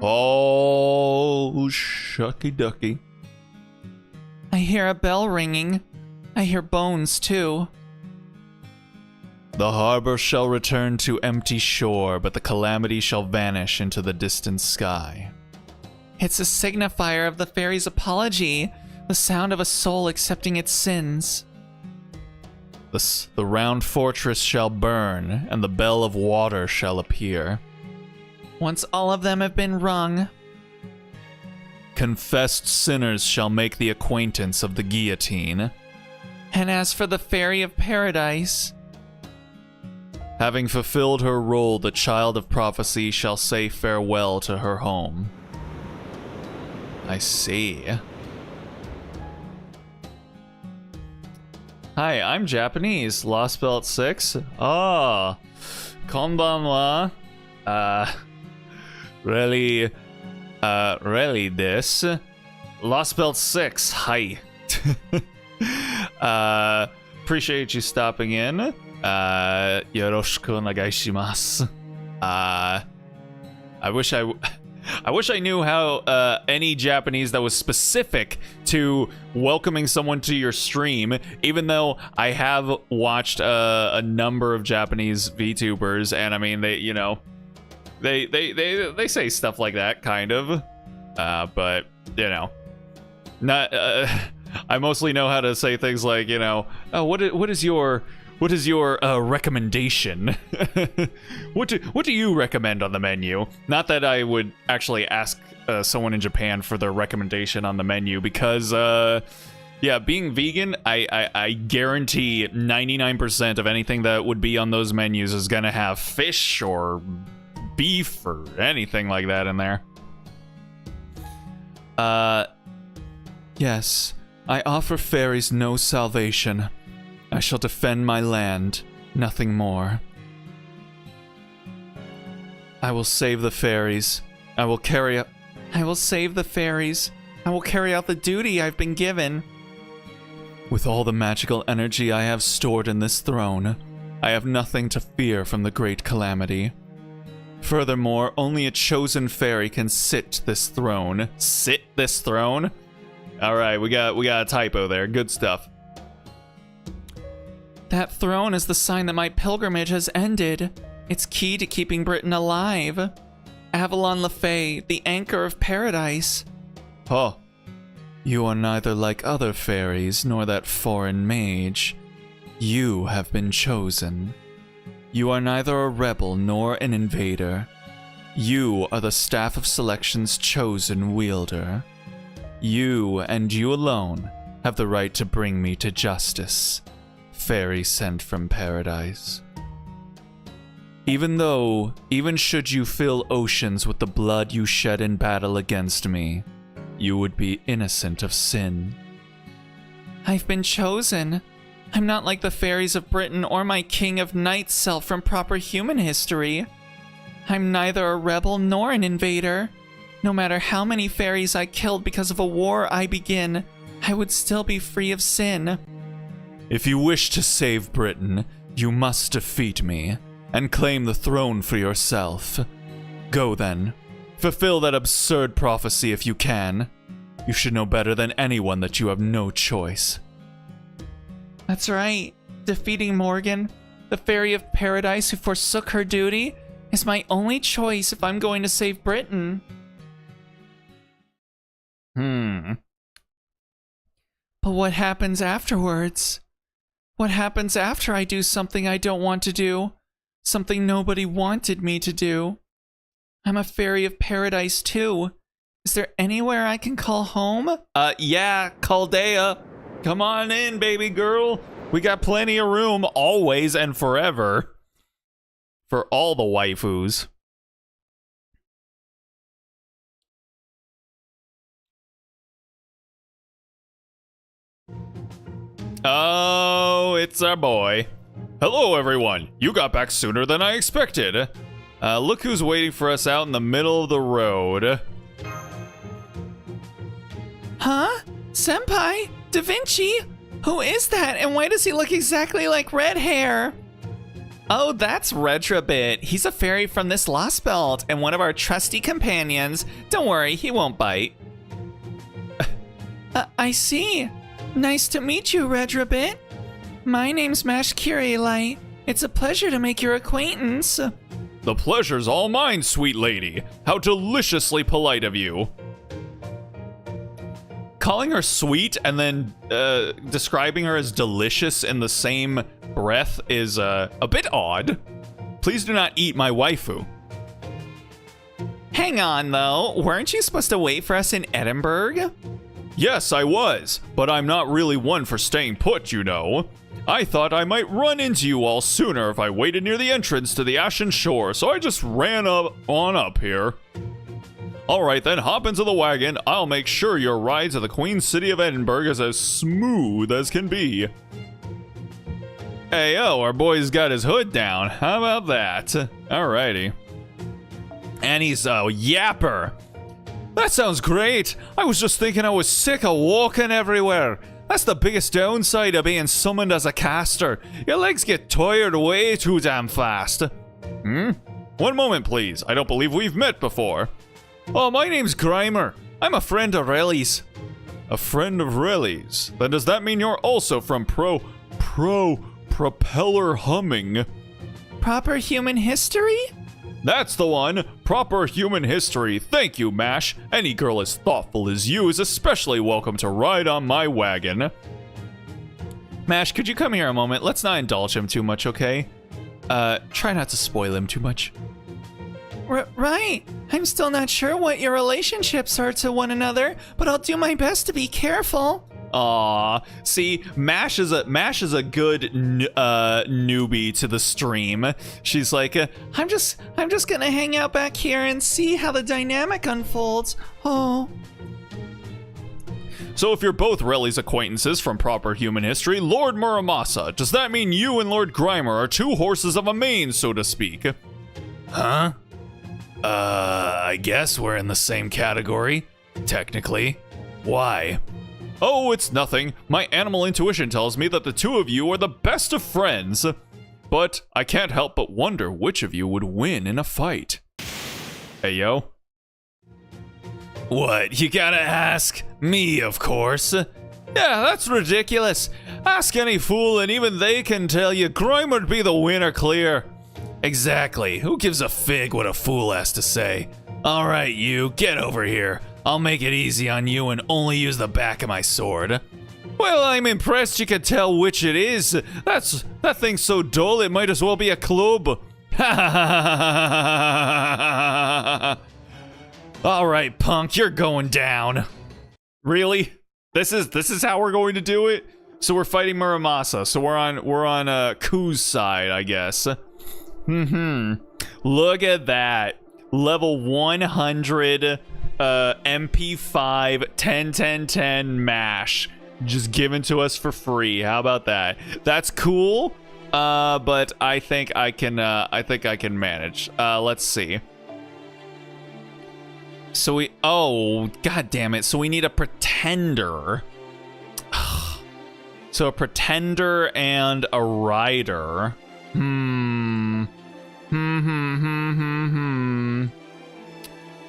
Oh, shucky ducky. I hear a bell ringing. I hear bones too. The harbor shall return to empty shore, but the calamity shall vanish into the distant sky. It's a signifier of the fairy's apology, the sound of a soul accepting its sins. The round fortress shall burn, and the bell of water shall appear. Once all of them have been rung, confessed sinners shall make the acquaintance of the guillotine. And as for the fairy of paradise, having fulfilled her role, the child of prophecy shall say farewell to her home. I see. Hi, I'm Japanese. Lost Belt 6. Ah, konbanwa. Really this. Lost Belt 6. Hi. Appreciate you stopping in. Yoroshiku onegaishimasu. I wish I knew how any Japanese that was specific to welcoming someone to your stream, even though I have watched a number of Japanese VTubers, and I mean, they, you know, they say stuff like that, kind of, but, you know, not, I mostly know how to say things like, you know, oh, what is your recommendation? What do you recommend on the menu? Not that I would actually ask someone in Japan for their recommendation on the menu, because yeah, being vegan, I guarantee 99% of anything that would be on those menus is gonna have fish or beef or anything like that in there. Yes, I offer fairies no salvation. I shall defend my land, nothing more. I will save the fairies. I will save the fairies. I will carry out the duty I've been given. With all the magical energy I have stored in this throne, I have nothing to fear from the great calamity. Furthermore, only a chosen fairy can sit this throne. Sit this throne? Alright, we got a typo there. Good stuff. That throne is the sign that my pilgrimage has ended. It's key to keeping Britain alive. Avalon Le Fay, the anchor of paradise. Oh. You are neither like other fairies nor that foreign mage. You have been chosen. You are neither a rebel nor an invader. You are the Staff of Selection's chosen wielder. You, and you alone, have the right to bring me to justice. fairy sent from paradise. Even should you fill oceans with the blood you shed in battle against me, you would be innocent of sin. I've been chosen. I'm not like the fairies of Britain or my king of night self from proper human history. I'm neither a rebel nor an invader. No matter how many fairies I killed because of a war I begin, I would still be free of sin. If you wish to save Britain, you must defeat me and claim the throne for yourself. Go then. Fulfill that absurd prophecy if you can. You should know better than anyone that you have no choice. That's right. Defeating Morgan, the fairy of paradise who forsook her duty, is my only choice if I'm going to save Britain. But what happens afterwards? What happens after I do something I don't want to do? Something nobody wanted me to do? I'm a fairy of paradise too. Is there anywhere I can call home? Yeah, Chaldea. Come on in, baby girl. We got plenty of room, always and forever. For all the waifus. Oh, it's our boy. Hello, everyone. You got back sooner than I expected. Look who's waiting for us out in the middle of the road. Huh? Senpai? Da Vinci? Who is that, and why does he look exactly like Red Hair? Oh, that's Retrobit. He's a fairy from this Lost Belt, and one of our trusty companions. Don't worry, he won't bite. I see. Nice to meet you, Retrobit. My name's Mash Kyrielite. It's a pleasure to make your acquaintance. The pleasure's all mine, sweet lady. How deliciously polite of you. Calling her sweet and then describing her as delicious in the same breath is a bit odd. Please do not eat my waifu. Hang on, though. Weren't you supposed to wait for us in Edinburgh? Yes, I was, but I'm not really one for staying put, you know. I thought I might run into you all sooner if I waited near the entrance to the Ashen Shore, so I just ran up here. Alright then, hop into the wagon. I'll make sure your ride to the Queen City of Edinburgh is as smooth as can be. Hey, yo, our boy's got his hood down. How about that? Alrighty. And he's a yapper. That sounds great. I was just thinking I was sick of walking everywhere. That's the biggest downside of being summoned as a caster. Your legs get tired way too damn fast. One moment, please. I don't believe we've met before. Oh, my name's Grimer. I'm a friend of Relly's. A friend of Relly's? Then does that mean you're also from Propeller Humming? Proper Human History? That's the one. Proper Human History. Thank you, Mash. Any girl as thoughtful as you is especially welcome to ride on my wagon. Mash, could you come here a moment? Let's not indulge him too much, okay? Try not to spoil him too much. Right. I'm still not sure what your relationships are to one another, but I'll do my best to be careful. Aw, see, Mash is a good newbie to the stream. She's like, I'm just gonna hang out back here and see how the dynamic unfolds. Oh. So if you're both Relly's acquaintances from Proper Human History, Lord Muramasa, does that mean you and Lord Grimer are two horses of a mane, so to speak? Huh? I guess we're in the same category, technically. Why? Oh, it's nothing. My animal intuition tells me that the two of you are the best of friends. But I can't help but wonder which of you would win in a fight. Hey, yo. What, you gotta ask? Me, of course. Yeah, that's ridiculous. Ask any fool and even they can tell you Grimer'd be the winner clear. Exactly. Who gives a fig what a fool has to say? Alright, you, get over here. I'll make it easy on you and only use the back of my sword. Well, I'm impressed you could tell which it is. That thing's so dull it might as well be a club. Alright, punk, you're going down. Really? This is how we're going to do it? So we're fighting Muramasa. So we're on Ku's side, I guess. Look at that. Level 100 MP5 10 MASH just given to us for free. How about that? That's cool. But I think I can manage. Let's see. So god damn it. So we need a pretender. So a pretender and a rider.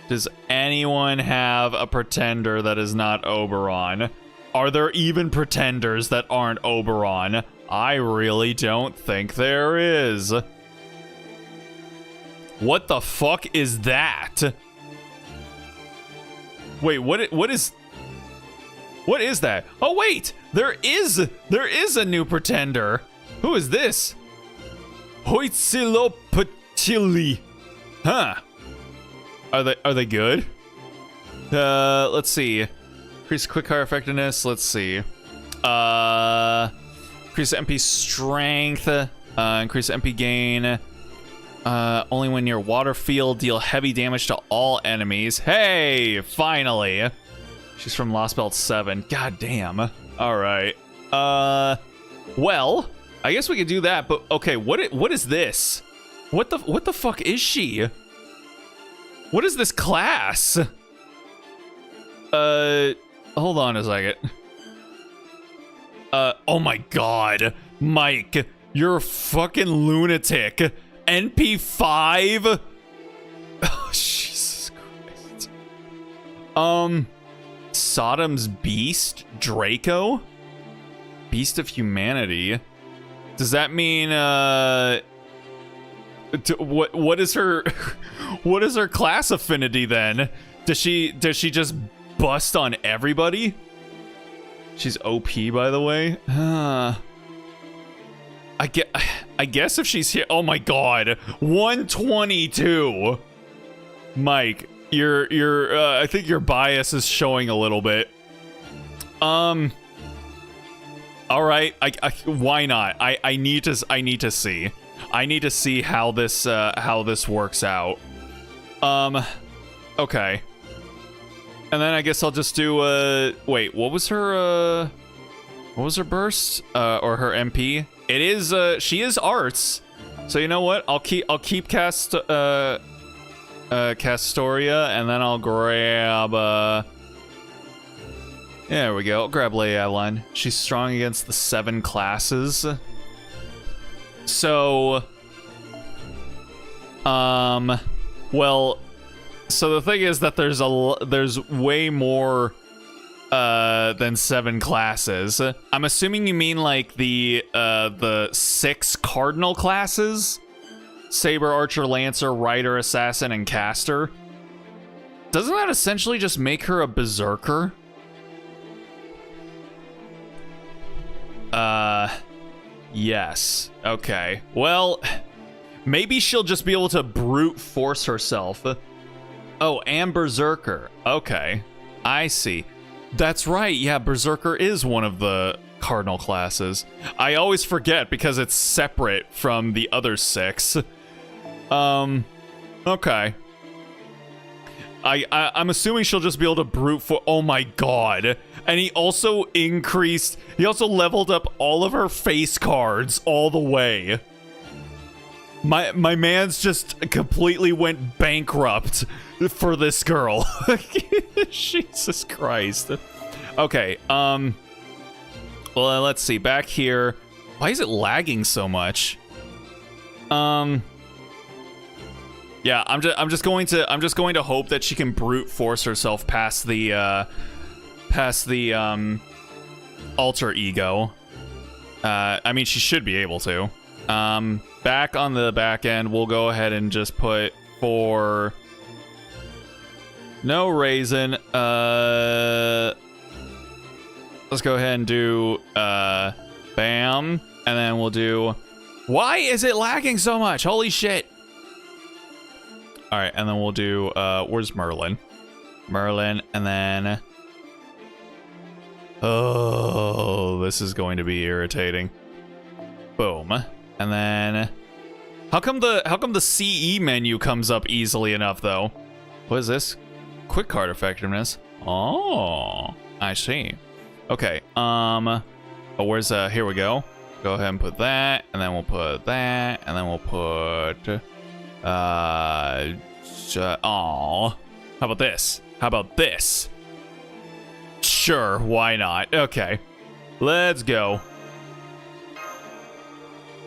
Does anyone have a pretender that is not Oberon? Are there even pretenders that aren't Oberon? I really don't think there is. What the fuck is that? Wait, what is that? Oh wait, there is a new pretender. Who is this? Hoitsilopatili. Huh. Are they good? Let's see. Increase quickfire effectiveness. Let's see. Increase MP strength. Increase MP gain. Only when near water field, deal heavy damage to all enemies. Hey, finally. She's from Lost Belt 7. God damn. All right. Well, I guess we could do that. But okay, what is this? What the fuck is she? What is this class? Hold on a second. Oh my god. Mike, you're a fucking lunatic. NP5? Oh, Jesus Christ. Sodom's Beast? Draco? Beast of Humanity? Does that mean, what is her what is her class affinity then? Does she just bust on everybody? She's OP, by the way. I guess if she's here. Oh my god, 122. Mike, I think your bias is showing a little bit. All right, why not? I need to see. I need to see how this works out. Okay. And then I guess I'll just do wait, what was her burst? Or her MP? It is she is arts. So you know what? I'll keep Castoria, and then I'll grab there we go. I'll grab Leyaline. She's strong against the 7 classes. So well, so the thing is that there's way more than 7 classes. I'm assuming you mean like the 6 cardinal classes: Saber, Archer, Lancer, Rider, Assassin, and Caster. Doesn't that essentially just make her a berserker? Yes. Okay. Well, maybe she'll just be able to brute force herself. Oh, and berserker. Okay. I see. That's right. Yeah, berserker is one of the cardinal classes. I always forget because it's separate from the other 6. Okay. I'm assuming she'll just be able to brute force. Oh my god. And he also leveled up all of her face cards all the way. My man's just completely went bankrupt for this girl. Jesus Christ. Okay, well, let's see. Back here. Why is it lagging so much? Yeah, I'm just going to hope that she can brute force herself past the alter ego. I mean, she should be able to. Back on the back end, we'll go ahead and just put for no raisin. Let's go ahead and do bam, and then we'll do. Why is it lagging so much? Holy shit! All right, and then we'll do where's Merlin? Merlin, and then Oh, this is going to be irritating. Boom. And then how come the CE menu comes up easily enough though? What is this? Quick card effectiveness. Oh, I see. Okay. Oh, where's here we go. Go ahead and put that, and then we'll put that, and then we'll put how about this? How about this? Sure, why not? Okay. Let's go.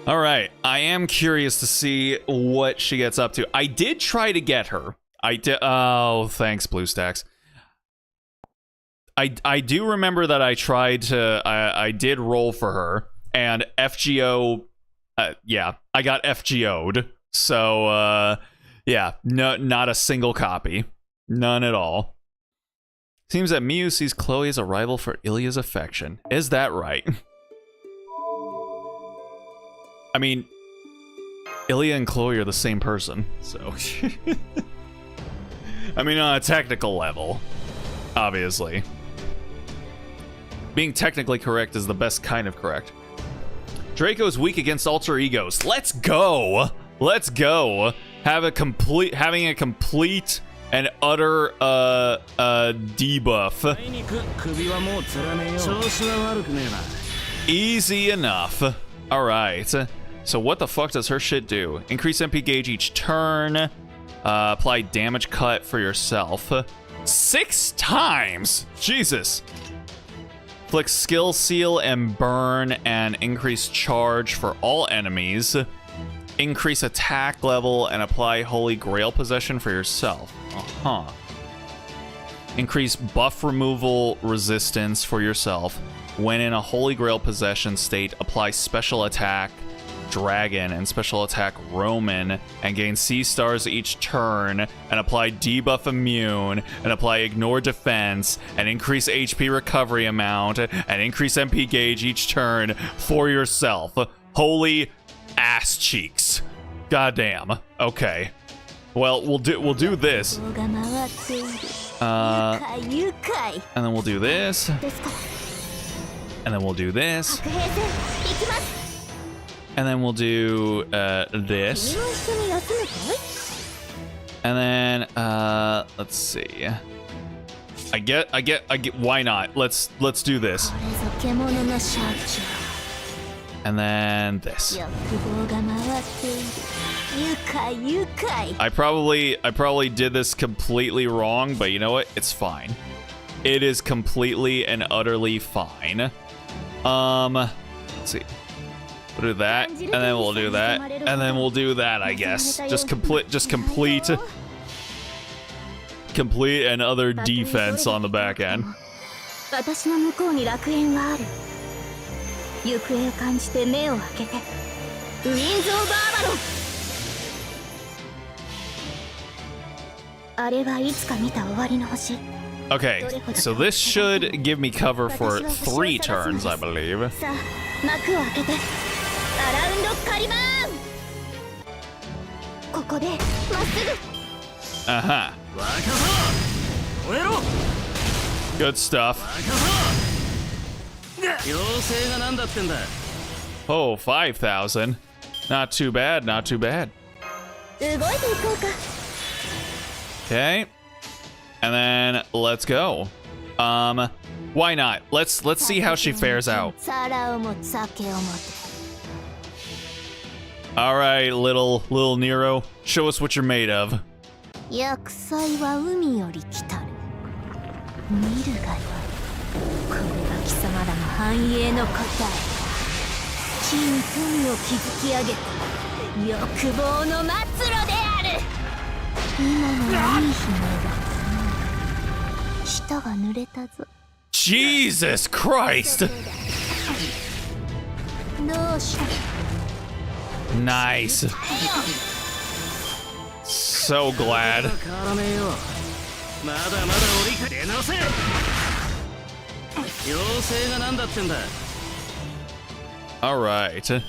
All right, I am curious to see what she gets up to. I did try to get her. I did. Oh, thanks, BlueStacks. I do remember that I tried to. I did roll for her, and FGO. Yeah, I got FGO'd. So yeah, no, not a single copy, none at all. Seems that Miu sees Chloe as a rival for Ilya's affection. Is that right? I mean, Ilya and Chloe are the same person, so... I mean, on a technical level, obviously. Being technically correct is the best kind of correct. Draco is weak against alter egos. Let's go! Let's go! Having a complete and utter debuff. Easy enough. Alright. So what the fuck does her shit do? Increase MP gauge each turn. Apply damage cut for yourself. 6 times! Jesus. Flick skill seal and burn and increase charge for all enemies. Increase attack level and apply Holy Grail possession for yourself. Increase buff removal resistance for yourself. When in a Holy Grail possession state, apply special attack Dragon and special attack Roman and gain C stars each turn and apply debuff immune and apply ignore defense and increase HP recovery amount and increase MP gauge each turn for yourself. Holy ass cheeks. Goddamn. Okay. Well, we'll do this. And then we'll do this. And then we'll do this. And then we'll do this. And then let's see. I get why not? Let's do this. And then this. I probably did this completely wrong, but you know what? It's fine. It is completely and utterly fine. Let's see. We'll do that, and then we'll do that, and then we'll do that, I guess. Just complete and other defense on the back end. Okay, so this should give me cover for 3 turns, I believe. Uh-huh. Good stuff. Oh, 5,000. Not too bad, not too bad. Okay. And then let's go. Why not? Let's see how she fares out. All right, little Nero, show us what you're made of. Jesus Christ! Nice. So glad. All right. And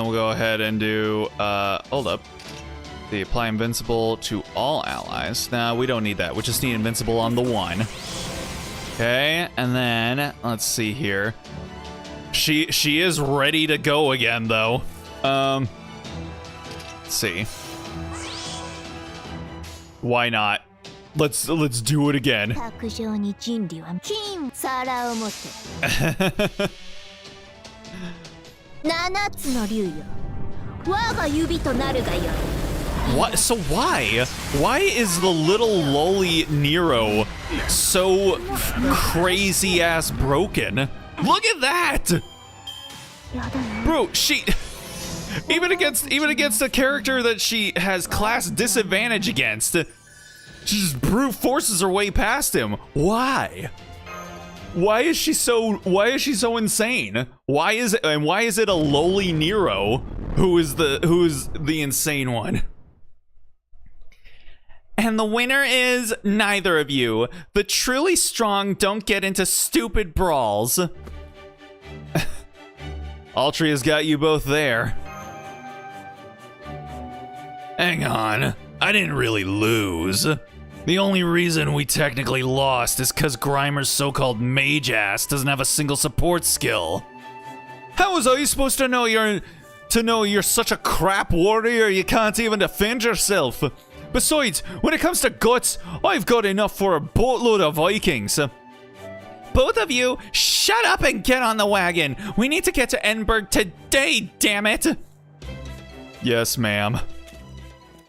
we'll go ahead and do, hold up. The apply invincible to all allies. Nah, we don't need that. We just need invincible on the one. Okay, and then let's see here. She is ready to go again though. Let's see. Why not? Let's do it again. 卓上に人類は金皿を持って七つの竜よ我が指となるがよい What? So why? Why is the little lowly Nero so crazy ass broken? Look at that, やだな bro. She even against a character that she has class disadvantage against, she just brute forces her way past him. Why? Why is she so insane? Why is it a lowly Nero who is the insane one? And the winner is neither of you. The truly strong don't get into stupid brawls. Altria's got you both there. Hang on. I didn't really lose. The only reason we technically lost is because Grimer's so-called mage ass doesn't have a single support skill. How was I supposed to know you're such a crap warrior you can't even defend yourself? Besides, when it comes to guts, I've got enough for a boatload of Vikings. Both of you, shut up and get on the wagon. We need to get to Edinburgh today, damn it. Yes, ma'am.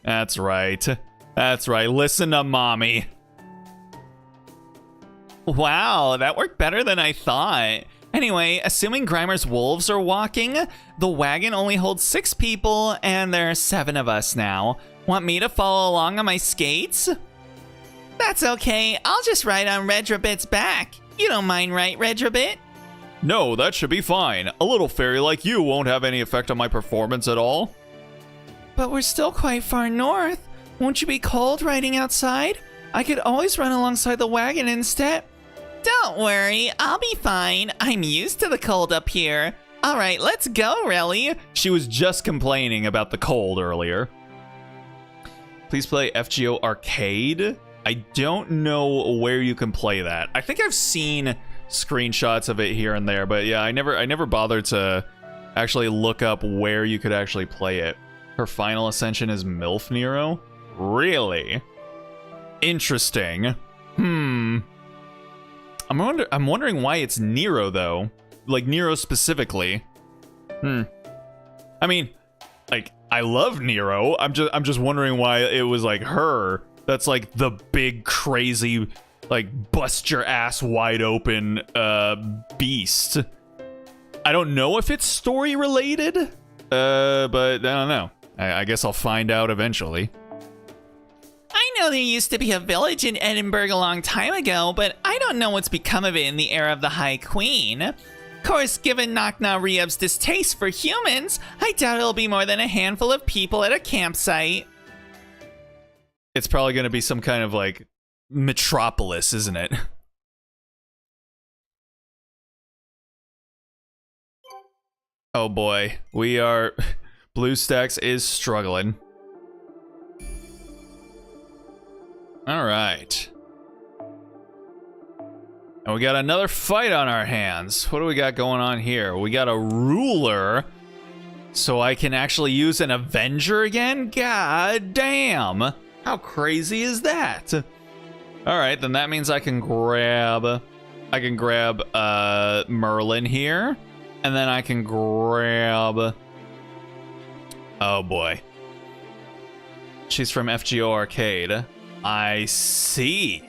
That's right. That's right. Listen to mommy. Wow, that worked better than I thought. Anyway, assuming Grimer's wolves are walking, the wagon only holds 6 people, and there are 7 of us now. Want me to follow along on my skates? That's okay, I'll just ride on Redrabit's back. You don't mind, right, Redrabit? No, that should be fine. A little fairy like you won't have any effect on my performance at all. But we're still quite far north. Won't you be cold riding outside? I could always run alongside the wagon instead. Don't worry, I'll be fine. I'm used to the cold up here. All right, let's go, Relly. She was just complaining about the cold earlier. Please play FGO Arcade. I don't know where you can play that. I think I've seen screenshots of it here and there, but yeah, I never bothered to actually look up where you could actually play it. Her final ascension is MILF Nero? Really? Interesting. I'm wondering why it's Nero though. Like Nero specifically. I mean, like I love Nero. I'm just wondering why it was like her. That's like the big crazy like bust your ass wide open beast. I don't know if it's story related. But I don't know. I guess I'll find out eventually. I know there used to be a village in Edinburgh a long time ago, but I don't know what's become of it in the era of the High Queen. Of course, given Knockna Rieb's distaste for humans, I doubt it'll be more than a handful of people at a campsite. It's probably going to be some kind of like metropolis, isn't it? Oh boy, we are... BlueStacks is struggling. All right. And we got another fight on our hands. What do we got going on here? We got a ruler. So I can actually use an Avenger again? God damn. How crazy is that? All right, then that means I can grab Merlin here. And then I can grab... Oh boy. She's from FGO Arcade. I see.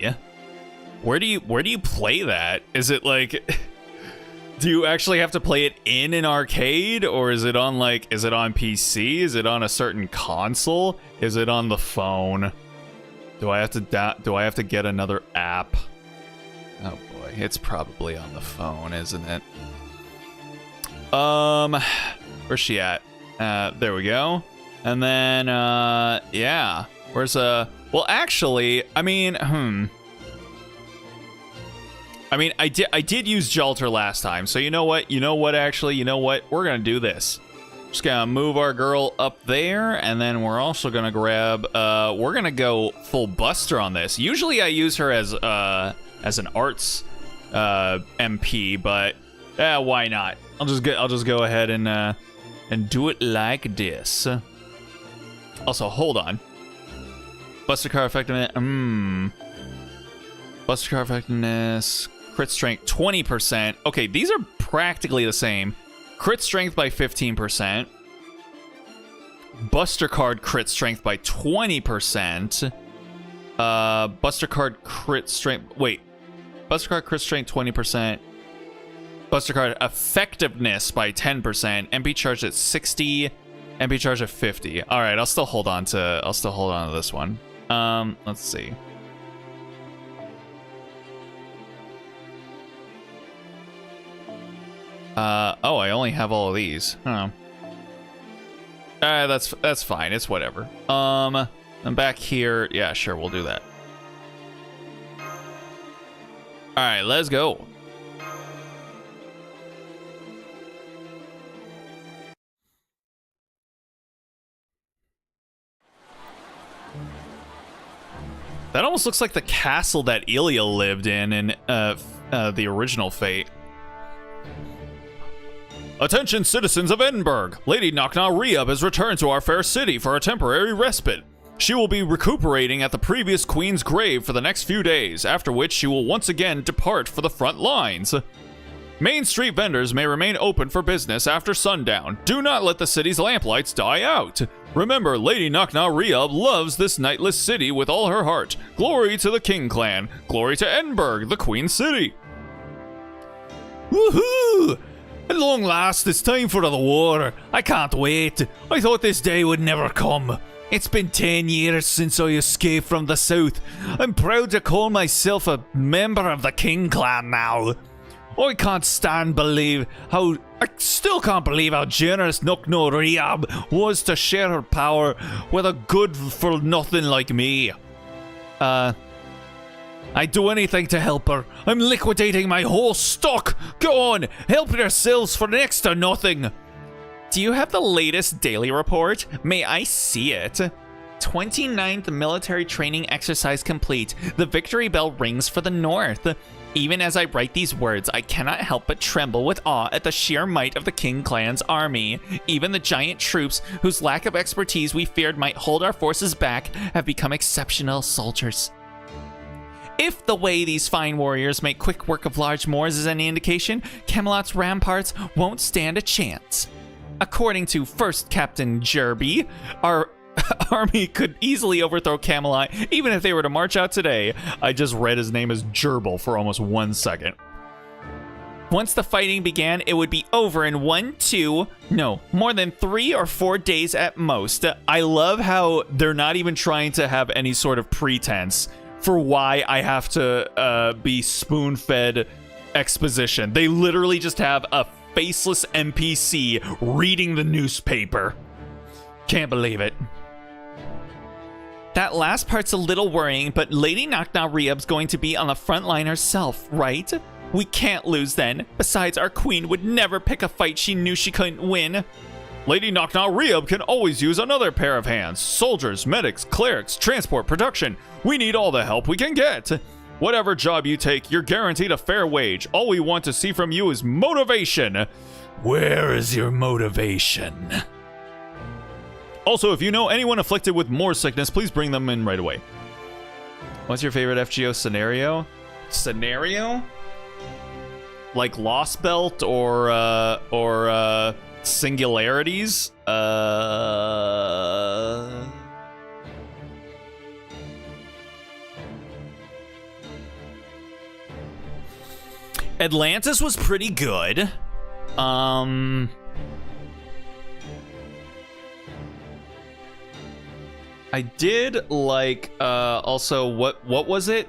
Where do you play that? Is it like... Do you actually have to play it in an arcade? Or is it on PC? Is it on a certain console? Is it on the phone? Do I have to get another app? Oh boy, it's probably on the phone, isn't it? Where's she at? There we go. And then, yeah. Where's, well, actually, I mean, I did use Jalter last time, so you know what? We're gonna do this. Just gonna move our girl up there, and then we're also gonna grab, we're gonna go full Buster on this. Usually I use her as an arts MP, but why not? I'll just go ahead and do it like this. Also, hold on. Buster Card effectiveness. Buster Card effectiveness. Crit strength 20%. Okay, these are practically the same. Crit strength by 15%. Buster Card crit strength by 20%. Buster Card crit strength. Wait. Buster Card crit strength 20%. Buster Card effectiveness by 10%. MP charge at 60. MP charge at 50. All right, I'll still hold on to this one. Let's see. Oh, I only have all of these. Oh. That's fine. It's whatever. I'm back here. Yeah, sure, we'll do that. All right, let's go. That almost looks like the castle that Ilya lived in the original Fate. Attention, citizens of Edinburgh! Lady Knocknaw Riab has returned to our fair city for a temporary respite. She will be recuperating at the previous queen's grave for the next few days, after which she will once again depart for the front lines. Main street vendors may remain open for business after sundown. Do not let the city's lamplights die out. Remember, Lady Knocknaw Riab loves this nightless city with all her heart. Glory to the King clan. Glory to Edinburgh, the Queen City. Woohoo! At long last, it's time for the war. I can't wait. I thought this day would never come. It's been 10 years since I escaped from the south. I'm proud to call myself a member of the King clan now. I still can't believe how generous Knocknaw Riab was to share her power with a good-for-nothing like me. I'd do anything to help her. I'm liquidating my whole stock. Go on, help yourselves for next to nothing. Do you have the latest daily report? May I see it? 29th military training exercise complete. The victory bell rings for the North. Even as I write these words, I cannot help but tremble with awe at the sheer might of the King clan's army. Even the giant troops, whose lack of expertise we feared might hold our forces back, have become exceptional soldiers. If the way these fine warriors make quick work of large moors is any indication, Camelot's ramparts won't stand a chance. According to First Captain Jerby, our army could easily overthrow Camelot even if they were to march out today. I just read his name as Gerbil for almost 1 second. Once the fighting began, it would be over in more than 3 or 4 days at most. I love how they're not even trying to have any sort of pretense for why I have to be spoon-fed exposition. They literally just have a faceless NPC reading the newspaper. Can't believe it. That last part's a little worrying, but Lady Knocknaw Riab's going to be on the front line herself, right? We can't lose then. Besides, our queen would never pick a fight she knew she couldn't win. Lady Knocknaw Riab can always use another pair of hands. Soldiers, medics, clerics, transport, production. We need all the help we can get. Whatever job you take, you're guaranteed a fair wage. All we want to see from you is motivation. Where is your motivation? Also, if you know anyone afflicted with more sickness, please bring them in right away. What's your favorite FGO scenario? Scenario? Like Lost Belt or Singularities? Atlantis was pretty good. I did like also what was it?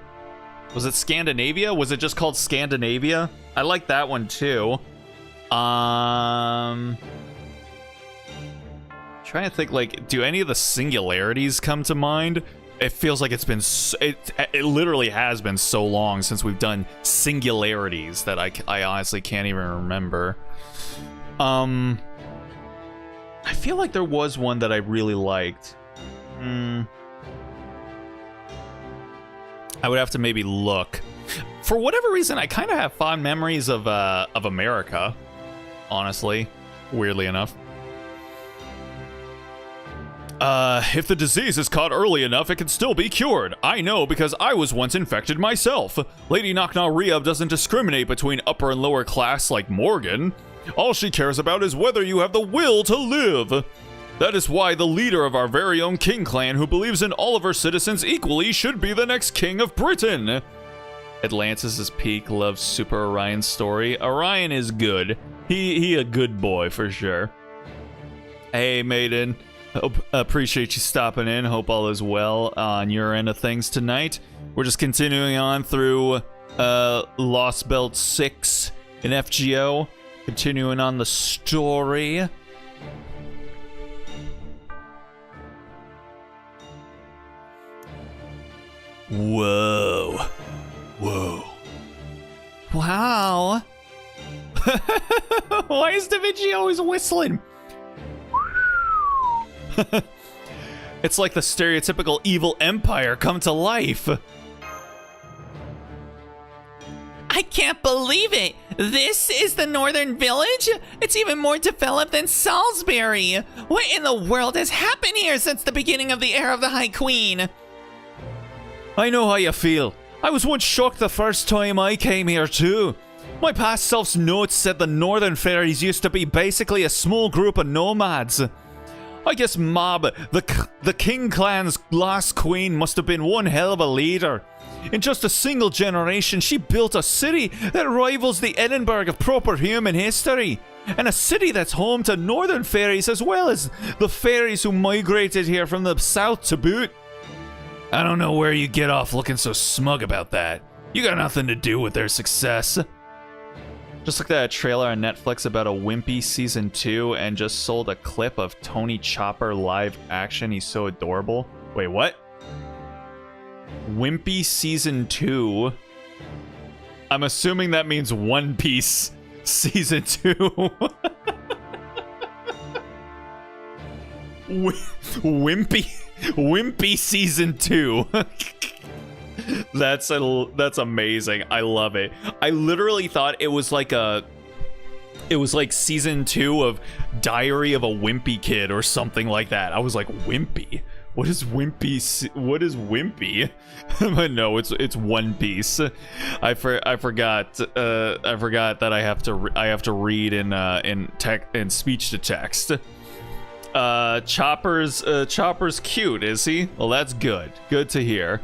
Was it Scandinavia? Was it just called Scandinavia? I like that one too. Trying to think, like, do any of the Singularities come to mind? It feels like it's been it literally has been so long since we've done Singularities that I honestly can't even remember. I feel like there was one that I really liked. I would have to maybe look. For whatever reason, I kind of have fond memories of America, honestly, weirdly enough. If the disease is caught early enough, it can still be cured. I know because I was once infected myself. Lady Knocknaw Riab doesn't discriminate between upper and lower class like Morgan. All she cares about is whether you have the will to live. That is why the leader of our very own King clan, who believes in all of her citizens equally, should be the next king of Britain. Atlantis' Peak loves Super Orion's story. Orion is good. He a good boy for sure. Hey, Maiden. Appreciate you stopping in. Hope all is well on your end of things tonight. We're just continuing on through Lost Belt 6 in FGO. Continuing on the story. Whoa. Whoa. Wow. Why is Da Vinci always whistling? It's like the stereotypical evil empire come to life. I can't believe it! This is the Northern Village? It's even more developed than Salisbury! What in the world has happened here since the beginning of the era of the High Queen? I know how you feel. I was once shocked the first time I came here too. My past self's notes said the Northern Fairies used to be basically a small group of nomads. I guess Mob, the King clan's last queen, must have been one hell of a leader. In just a single generation, she built a city that rivals the Edinburgh of proper human history. And a city that's home to Northern fairies as well as the fairies who migrated here from the south to boot. I don't know where you get off looking so smug about that. You got nothing to do with their success. Just looked at a trailer on Netflix about a Wimpy Season 2 and just sold a clip of Tony Chopper live action. He's so adorable. Wait, what? Wimpy Season 2? I'm assuming that means One Piece Season 2. Wimpy Season 2. That's amazing. I love it. I literally thought it was like season 2 of Diary of a Wimpy Kid or something like that. I was like, Wimpy? What is Wimpy? What is Wimpy? But no, it's One Piece. I forgot that I have to read in speech to text. Chopper's cute, is he? Well, that's good. Good to hear.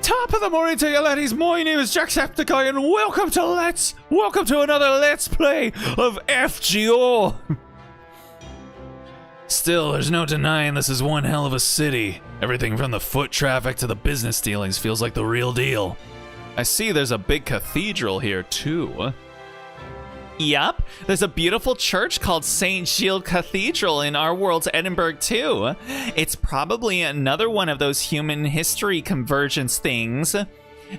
Top of the morning to you, laddies. My name is Jacksepticeye, and welcome to another Let's Play of FGO. Still, there's no denying this is one hell of a city. Everything from the foot traffic to the business dealings feels like the real deal. I see there's a big cathedral here, too. Yup, there's a beautiful church called St. Gilles Cathedral in our world's Edinburgh too. It's probably another one of those human history convergence things.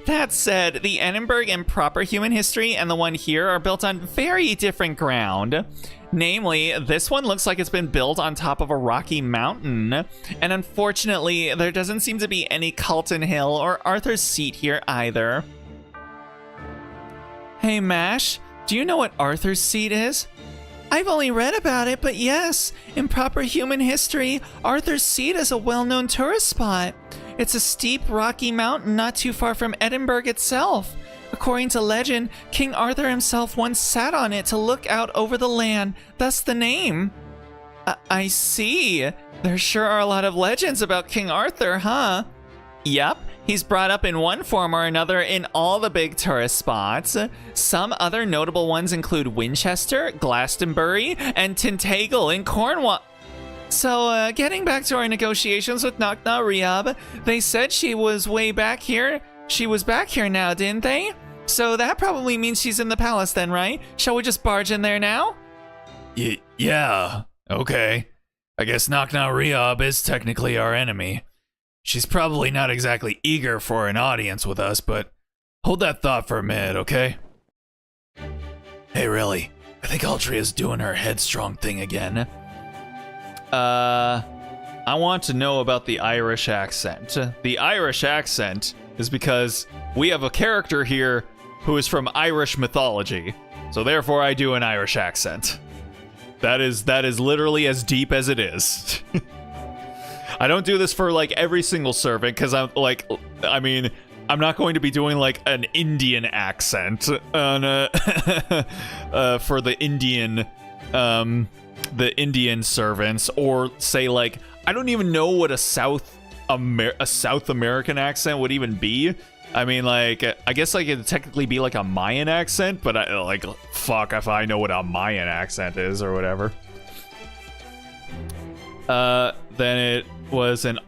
That said, the Edinburgh in proper human history and the one here are built on very different ground. Namely, this one looks like it's been built on top of a rocky mountain. And unfortunately, there doesn't seem to be any Calton Hill or Arthur's Seat here either. Hey Mash, do you know what Arthur's Seat is? I've only read about it, but yes, in proper human history, Arthur's Seat is a well-known tourist spot. It's a steep, rocky mountain not too far from Edinburgh itself. According to legend, King Arthur himself once sat on it to look out over the land, thus the name. I see. There sure are a lot of legends about King Arthur, huh? Yup. He's brought up in one form or another in all the big tourist spots. Some other notable ones include Winchester, Glastonbury, and Tintagel in Cornwall. So, getting back to our negotiations with Knocknaw Riab, they said she was way back here. She was back here now, didn't they? So that probably means she's in the palace then, right? Shall we just barge in there now? Yeah, okay. I guess Knocknaw Riab is technically our enemy. She's probably not exactly eager for an audience with us, but hold that thought for a minute, okay? Hey, really, I think Altria's doing her headstrong thing again. I want to know about the Irish accent. The Irish accent is because we have a character here who is from Irish mythology. So therefore I do an Irish accent. That is literally as deep as it is. I don't do this for like every single servant because I'm not going to be doing like an Indian accent on for the Indian servants, or say like I don't even know what a South American accent would even be. I mean, like, I guess like it'd technically be like a Mayan accent, but fuck if I know what a Mayan accent is or whatever. Then it was an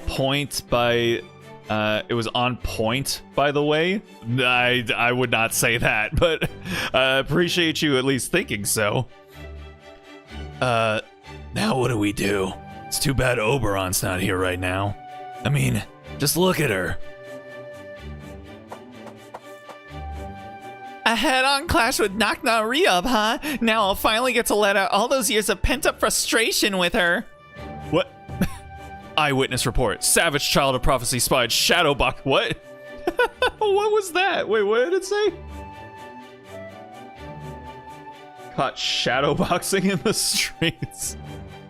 point by, it was on point, by the way. I would not say that, but appreciate you at least thinking so. Now what do we do? It's too bad Oberon's not here right now. I mean, just look at her. A head-on clash with Knock Knock Re-Up, huh? Now I'll finally get to let out all those years of pent-up frustration with her. What? Eyewitness report. Savage child of prophecy spied shadowbox. What? What was that? Wait, what did it say? Caught shadowboxing in the streets.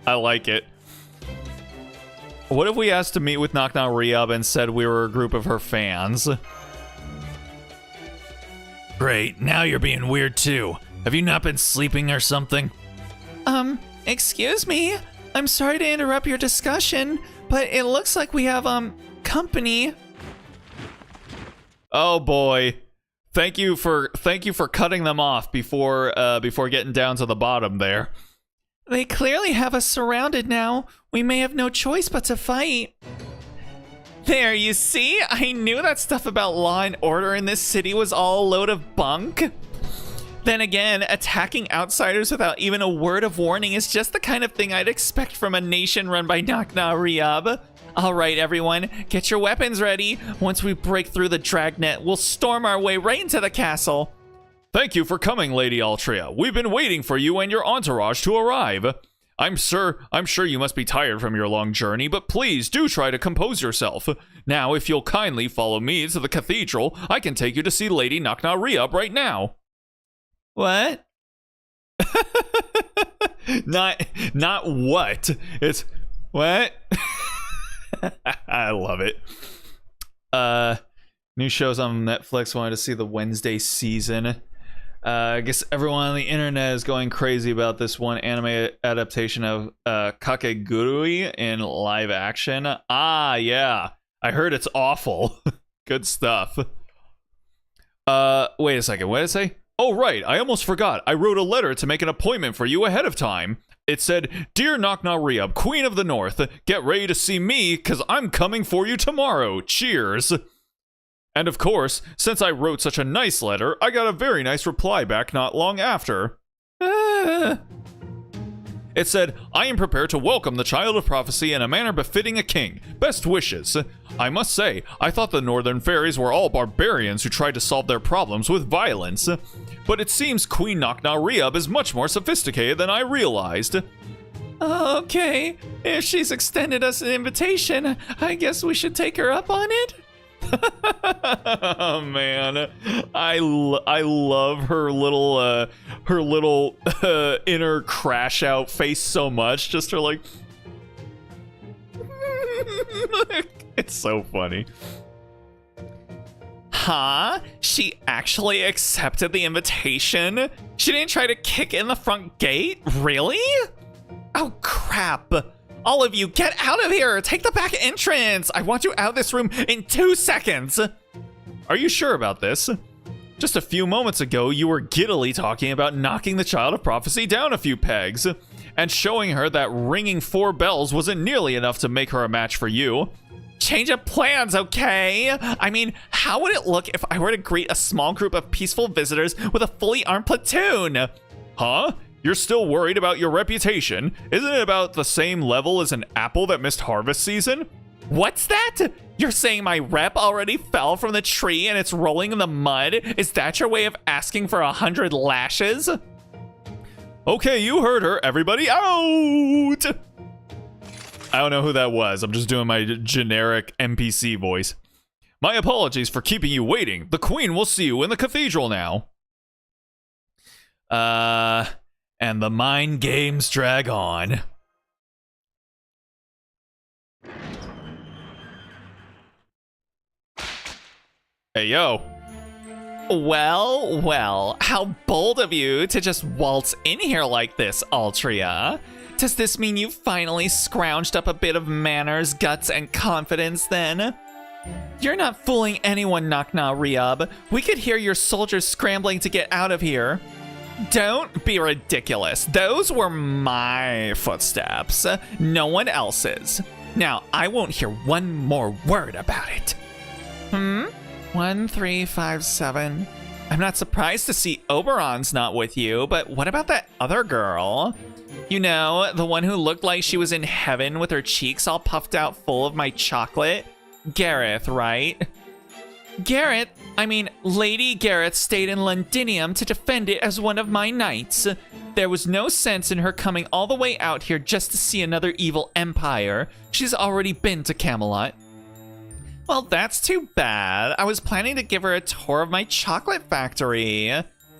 I like it. What if we asked to meet with Knock Knock Re-Up and said we were a group of her fans? Great, now you're being weird too. Have you not been sleeping or something? Excuse me? I'm sorry to interrupt your discussion, but it looks like we have, company. Oh boy. Thank you for cutting them off before getting down to the bottom there. They clearly have us surrounded now. We may have no choice but to fight. There, you see? I knew that stuff about law and order in this city was all a load of bunk. Then again, attacking outsiders without even a word of warning is just the kind of thing I'd expect from a nation run by Knock Knock Re-Up. All right, everyone, get your weapons ready. Once we break through the dragnet, we'll storm our way right into the castle. Thank you for coming, Lady Altria. We've been waiting for you and your entourage to arrive. I'm sure you must be tired from your long journey, but please do try to compose yourself. Now, if you'll kindly follow me to the cathedral, I can take you to see Lady Knock Knock Re-Up right now. What? Not what. It's what? I love it. New shows on Netflix. Wanted to see the Wednesday season. I guess everyone on the internet is going crazy about this one anime adaptation of Kakegurui in live action. Ah, yeah. I heard it's awful. Good stuff. Wait a second. What did it say? Oh, right. I almost forgot. I wrote a letter to make an appointment for you ahead of time. It said, Dear Knock Knock Re-Up, Queen of the North, get ready to see me, because I'm coming for you tomorrow. Cheers. And of course, since I wrote such a nice letter, I got a very nice reply back not long after. It said, I am prepared to welcome the child of prophecy in a manner befitting a king. Best wishes. I must say, I thought the northern fairies were all barbarians who tried to solve their problems with violence. But it seems Queen Knock Knock Re-Up is much more sophisticated than I realized. Okay, if she's extended us an invitation, I guess we should take her up on it? Oh man, I love her little inner crash out face so much. Just her like, it's so funny. Huh? She actually accepted the invitation? She didn't try to kick in the front gate? Really? Oh crap. All of you, get out of here! Take the back entrance! I want you out of this room in 2 seconds! Are you sure about this? Just a few moments ago, you were giddily talking about knocking the child of prophecy down a few pegs, and showing her that ringing 4 bells wasn't nearly enough to make her a match for you. Change of plans, okay? I mean, how would it look if I were to greet a small group of peaceful visitors with a fully armed platoon? Huh? You're still worried about your reputation? Isn't it about the same level as an apple that missed harvest season? What's that? You're saying my rep already fell from the tree and it's rolling in the mud? Is that your way of asking for 100 lashes? Okay, you heard her. Everybody out! I don't know who that was. I'm just doing my generic NPC voice. My apologies for keeping you waiting. The queen will see you in the cathedral now. And the mind games drag on. Hey, yo. Well, well, how bold of you to just waltz in here like this, Altria. Does this mean you finally scrounged up a bit of manners, guts, and confidence then? You're not fooling anyone, Nakna Riab. We could hear your soldiers scrambling to get out of here. Don't be ridiculous. Those were my footsteps, no one else's. Now, I won't hear one more word about it. 1357. I'm not surprised to see Oberon's not with you, but what about that other girl? You know, the one who looked like she was in heaven with her cheeks all puffed out full of my chocolate? Gareth, right? Gareth? I mean, Lady Gareth stayed in Londinium to defend it as one of my knights. There was no sense in her coming all the way out here just to see another evil empire. She's already been to Camelot. Well, that's too bad. I was planning to give her a tour of my chocolate factory.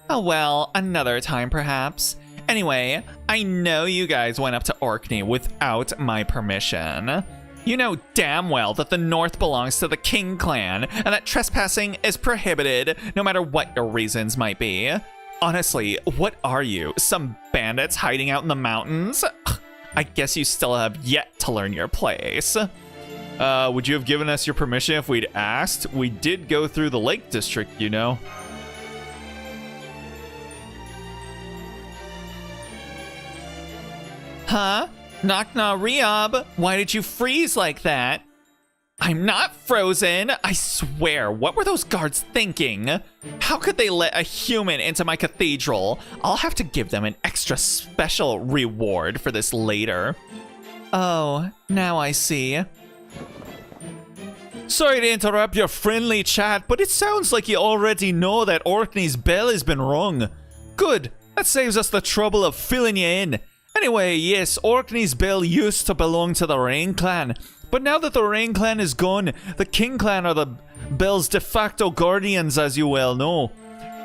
Oh well, another time perhaps. Anyway, I know you guys went up to Orkney without my permission. You know damn well that the North belongs to the King clan, and that trespassing is prohibited, no matter what your reasons might be. Honestly, what are you? Some bandits hiding out in the mountains? I guess you still have yet to learn your place. Would you have given us your permission if we'd asked? We did go through the Lake District, you know. Huh? Nakna Riab, why did you freeze like that? I'm not frozen, I swear. What were those guards thinking? How could they let a human into my cathedral? I'll have to give them an extra special reward for this later. Oh, now I see. Sorry to interrupt your friendly chat, but it sounds like you already know that Orkney's bell has been rung. Good, that saves us the trouble of filling you in. Anyway, yes, Orkney's bell used to belong to the Rain Clan, but now that the Rain Clan is gone, the King Clan are the bell's de facto guardians, as you well know.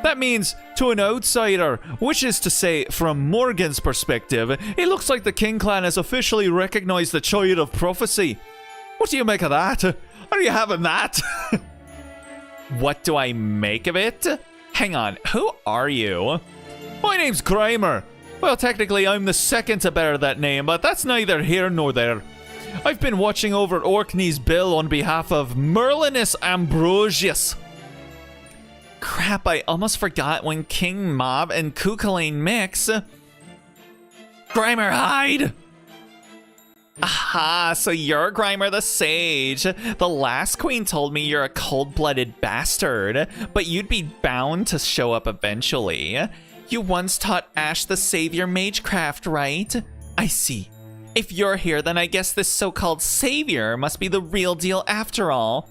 That means, to an outsider, which is to say, from Morgan's perspective, it looks like the King Clan has officially recognized the Child of Prophecy. What do you make of that? Are you having that? What do I make of it? Hang on, who are you? My name's Grimer. Well, technically, I'm the second to bear that name, but that's neither here nor there. I've been watching over Orkney's bell on behalf of Merlinus Ambrosius. Crap, I almost forgot when King Mob and Kukulane mix. Grimer, hide! Aha, so you're Grimer the Sage. The last queen told me you're a cold-blooded bastard, but you'd be bound to show up eventually. You once taught Ash the Savior magecraft, right? I see. If you're here, then I guess this so-called savior must be the real deal after all.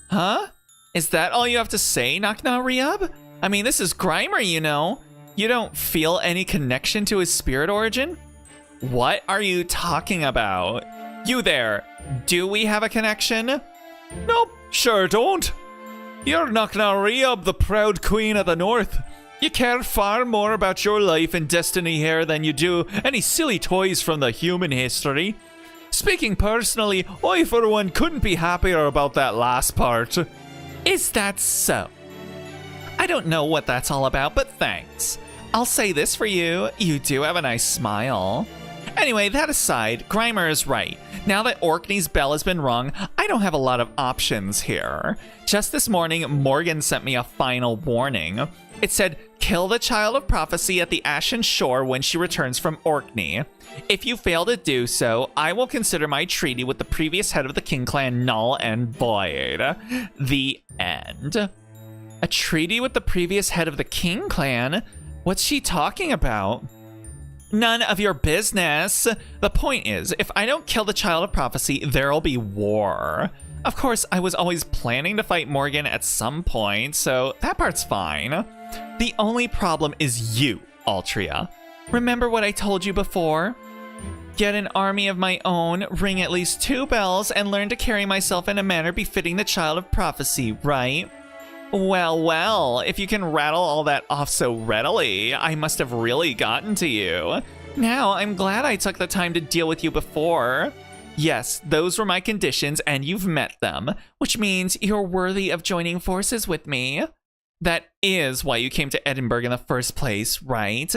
Huh? Is that all you have to say, Nakna Riab? I mean, this is Grimer, you know. You don't feel any connection to his spirit origin? What are you talking about? You there, do we have a connection? Nope, sure don't. You're Nakna Riab, the proud queen of the North. You care far more about your life and destiny here than you do any silly toys from the human history. Speaking personally, I for one couldn't be happier about that last part. Is that so? I don't know what that's all about, but thanks. I'll say this for you, you do have a nice smile. Anyway, that aside, Grimer is right. Now that Orkney's bell has been rung, I don't have a lot of options here. Just this morning, Morgan sent me a final warning. It said, kill the Child of Prophecy at the Ashen Shore when she returns from Orkney. If you fail to do so, I will consider my treaty with the previous head of the King Clan null and void. The end. A treaty with the previous head of the King Clan? What's she talking about? None of your business. The point is, if I don't kill the Child of Prophecy, there'll be war. Of course, I was always planning to fight Morgan at some point, so that part's fine. The only problem is you, Altria. Remember what I told you before? get an army of my own, ring at least 2 bells, and learn to carry myself in a manner befitting the child of prophecy, right? Well, well, if you can rattle all that off so readily, I must have really gotten to you. Now, I'm glad I took the time to deal with you before. Yes, those were my conditions, and you've met them, which means you're worthy of joining forces with me. That is why you came to Edinburgh in the first place, right?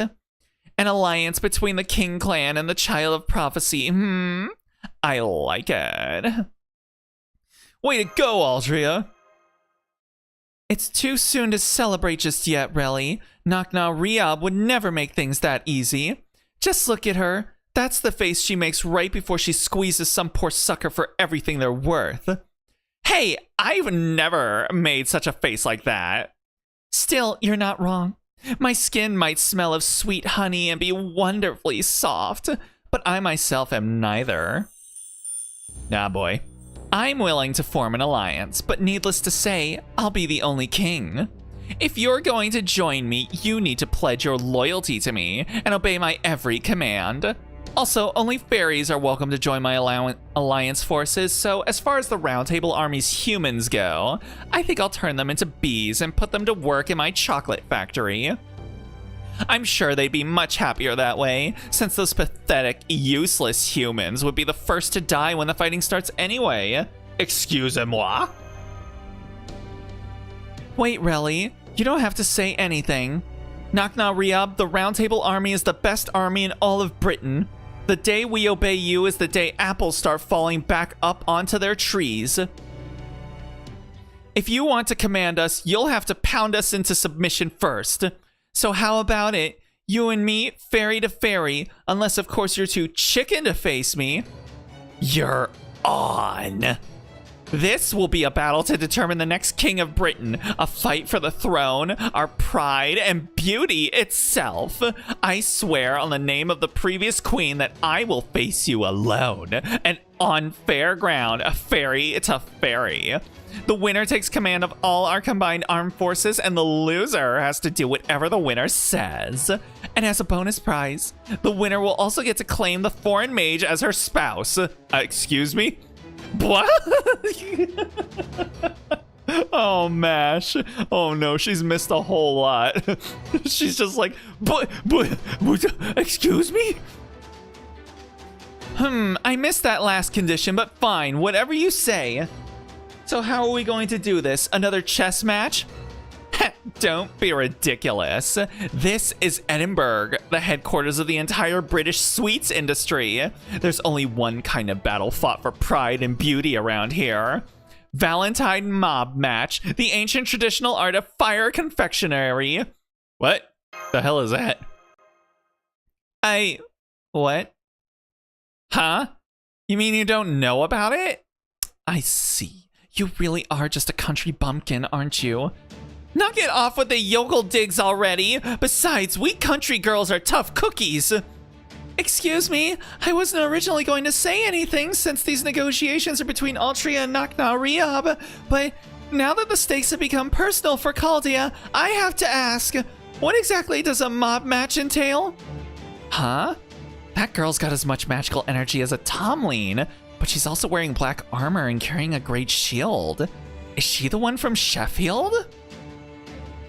An alliance between the King clan and the Child of Prophecy. I like it. Way to go, Aldria. It's too soon to celebrate just yet, Relly. Nakna Riab would never make things that easy. Just look at her. That's the face she makes right before she squeezes some poor sucker for everything they're worth. Hey, I've never made such a face like that. Still, you're not wrong. My skin might smell of sweet honey and be wonderfully soft, but I myself am neither. Nah, boy. I'm willing to form an alliance, but needless to say, I'll be the only king. If you're going to join me, you need to pledge your loyalty to me and obey my every command. Also, only fairies are welcome to join my alliance forces, so as far as the Round Table Army's humans go, I think I'll turn them into bees and put them to work in my chocolate factory. I'm sure they'd be much happier that way, since those pathetic, useless humans would be the first to die when the fighting starts anyway. Excusez-moi? Wait, Relly, you don't have to say anything. Nakna Riab, the Round Table Army is the best army in all of Britain. The day we obey you is the day apples start falling back up onto their trees. If you want to command us, you'll have to pound us into submission first. So how about it? You and me, fairy to fairy, unless of course you're too chicken to face me. You're on. This will be a battle to determine the next king of Britain, a fight for the throne, our pride, and beauty itself. I swear on the name of the previous queen that I will face you alone, and on fair ground, a fairy to fairy. The winner takes command of all our combined armed forces, and the loser has to do whatever the winner says. And as a bonus prize, the winner will also get to claim the foreign mage as her spouse. Excuse me? What? Oh, Mash. Oh no, she's missed a whole lot. She's just like, but, excuse me? I missed that last condition, but fine, whatever you say. So how are we going to do this? Another chess match? Don't be ridiculous. This is Edinburgh, the headquarters of the entire British sweets industry. There's only one kind of battle fought for pride and beauty around here. Valentine mob match, the ancient traditional art of fire confectionery. What the hell is that? What? Huh? You mean you don't know about it? I see. You really are just a country bumpkin, aren't you? Knock it off with the yokel digs already! Besides, we country girls are tough cookies! Excuse me, I wasn't originally going to say anything since these negotiations are between Altria and Nakna Riab, but now that the stakes have become personal for Caldia, I have to ask, what exactly does a mob match entail? Huh? That girl's got as much magical energy as a Tomlin, but she's also wearing black armor and carrying a great shield. Is she the one from Sheffield?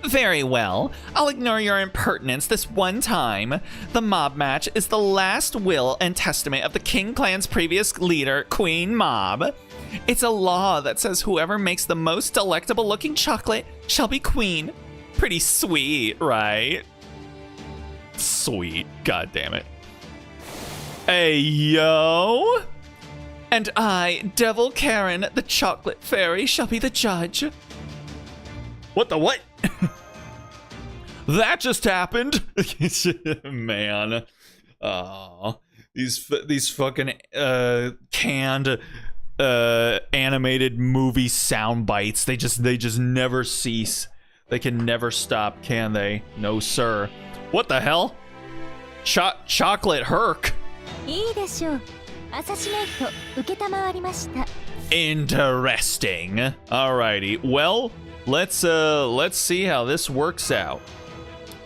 Very well. I'll ignore your impertinence this one time. The mob match is the last will and testament of the King clan's previous leader, Queen Mob. It's a law that says whoever makes the most delectable looking chocolate shall be queen. Pretty sweet, right? Sweet. God damn it. Hey, yo! And I, Devil Karen, the chocolate fairy, shall be the judge. What the what? That just happened. Man. Oh, these fucking canned animated movie sound bites. They just never cease. They can never stop, can they? No, sir. What the hell? Chocolate Herc. Interesting. Alrighty. Well, let's see how this works out.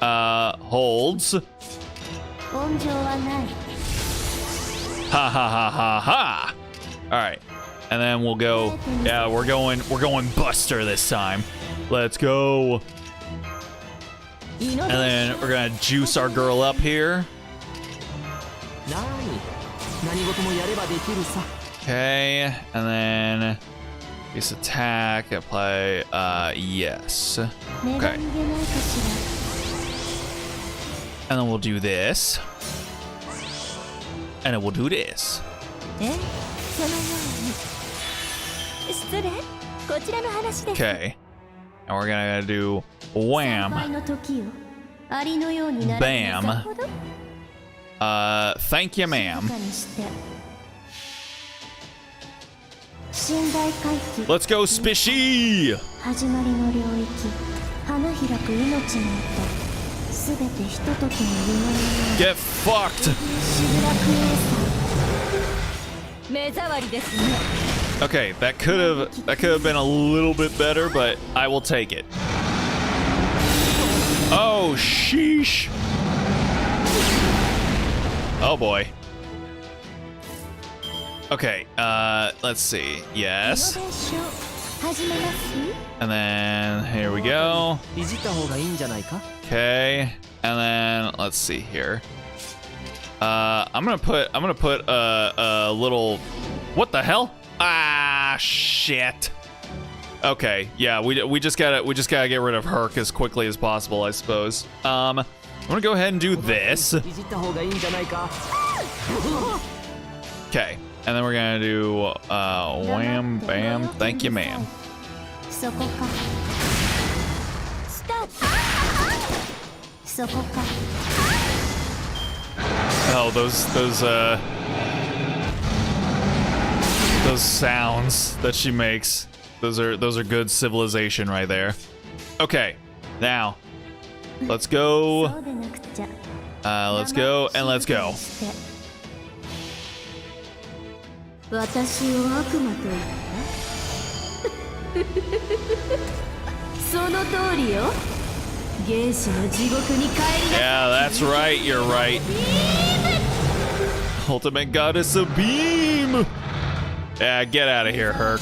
Holds. Ha ha ha ha ha. All right. And then we'll go. Yeah, we're going Buster this time. Let's go. And then we're gonna juice our girl up here. Okay, and then base attack, apply, yes. Okay. And then we'll do this. And then we'll do this. Okay. And we're gonna do wham. Bam. Thank you, ma'am. Let's go, Spishy! Get fucked! Okay, that could have been a little bit better, but I will take it. Oh, sheesh. Oh boy. Okay, let's see. Yes. And then here we go. Okay, and then let's see here. I'm gonna put a little. What the hell? Ah, shit. Okay, yeah, we just gotta get rid of Herc as quickly as possible, I suppose. I'm gonna go ahead and do this. Okay, and then we're gonna do wham, bam, thank you, ma'am. Oh, those sounds that she makes. Those are good civilization right there. Okay, now let's go. Let's go and let's go. Yeah, that's right. You're right. Ultimate Goddess of Beam. Yeah, get out of here, Herc.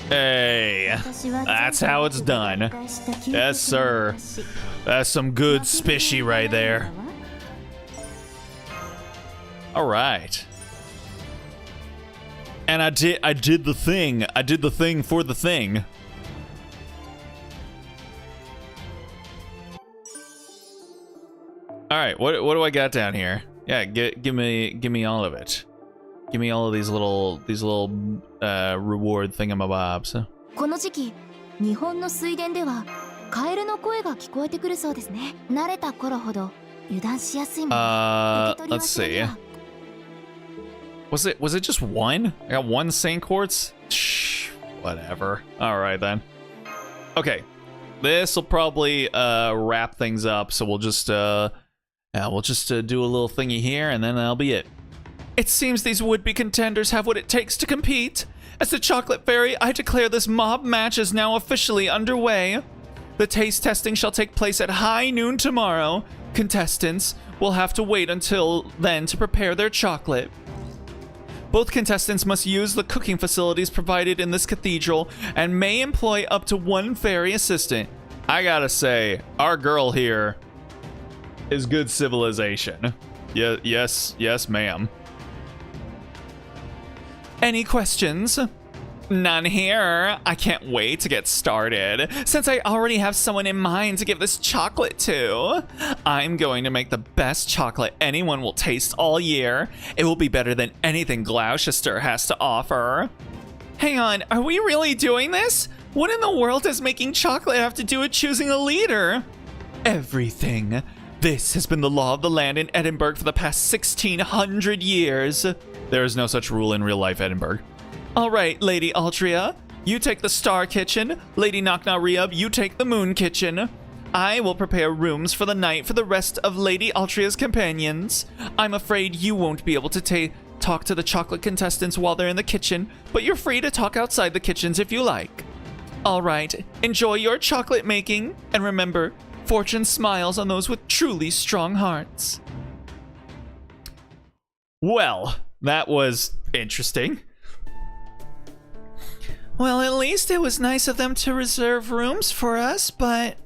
Hey, that's how it's done. Yes, sir. That's some good spishy right there. All right. And I did the thing. I did the thing for the thing. All right, what do I got down here? Yeah, give me all of it. Give me all of these little reward thingamabobs. この時期、日本の水田ではカエルの声が聞こえてくるそうですね。慣れた頃ほど油断しやすいもの。Let's see. Was it just one? I got one Saint Quartz? Shh, whatever. All right then. Okay, this will probably wrap things up. So we'll just do a little thingy here, and then that'll be it. It seems these would-be contenders have what it takes to compete. As the Chocolate Fairy, I declare this mob match is now officially underway. The taste testing shall take place at high noon tomorrow. Contestants will have to wait until then to prepare their chocolate. Both contestants must use the cooking facilities provided in this cathedral and may employ up to one fairy assistant. I gotta say, our girl here is good civilization. Yes, ma'am. Any questions? None here. I can't wait to get started, since I already have someone in mind to give this chocolate to. I'm going to make the best chocolate anyone will taste all year. It will be better than anything Gloucester has to offer. Hang on, are we really doing this? What in the world does making chocolate have to do with choosing a leader? Everything. This has been the law of the land in Edinburgh for the past 1600 years. There is no such rule in real life, Edinburgh. All right, Lady Altria, you take the Star Kitchen. Lady Knocknareeb, you take the Moon Kitchen. I will prepare rooms for the night for the rest of Lady Altria's companions. I'm afraid you won't be able to talk to the chocolate contestants while they're in the kitchen, but you're free to talk outside the kitchens if you like. All right, enjoy your chocolate making, and remember, Fortune smiles on those with truly strong hearts. Well, that was interesting. Well, at least it was nice of them to reserve rooms for us, but...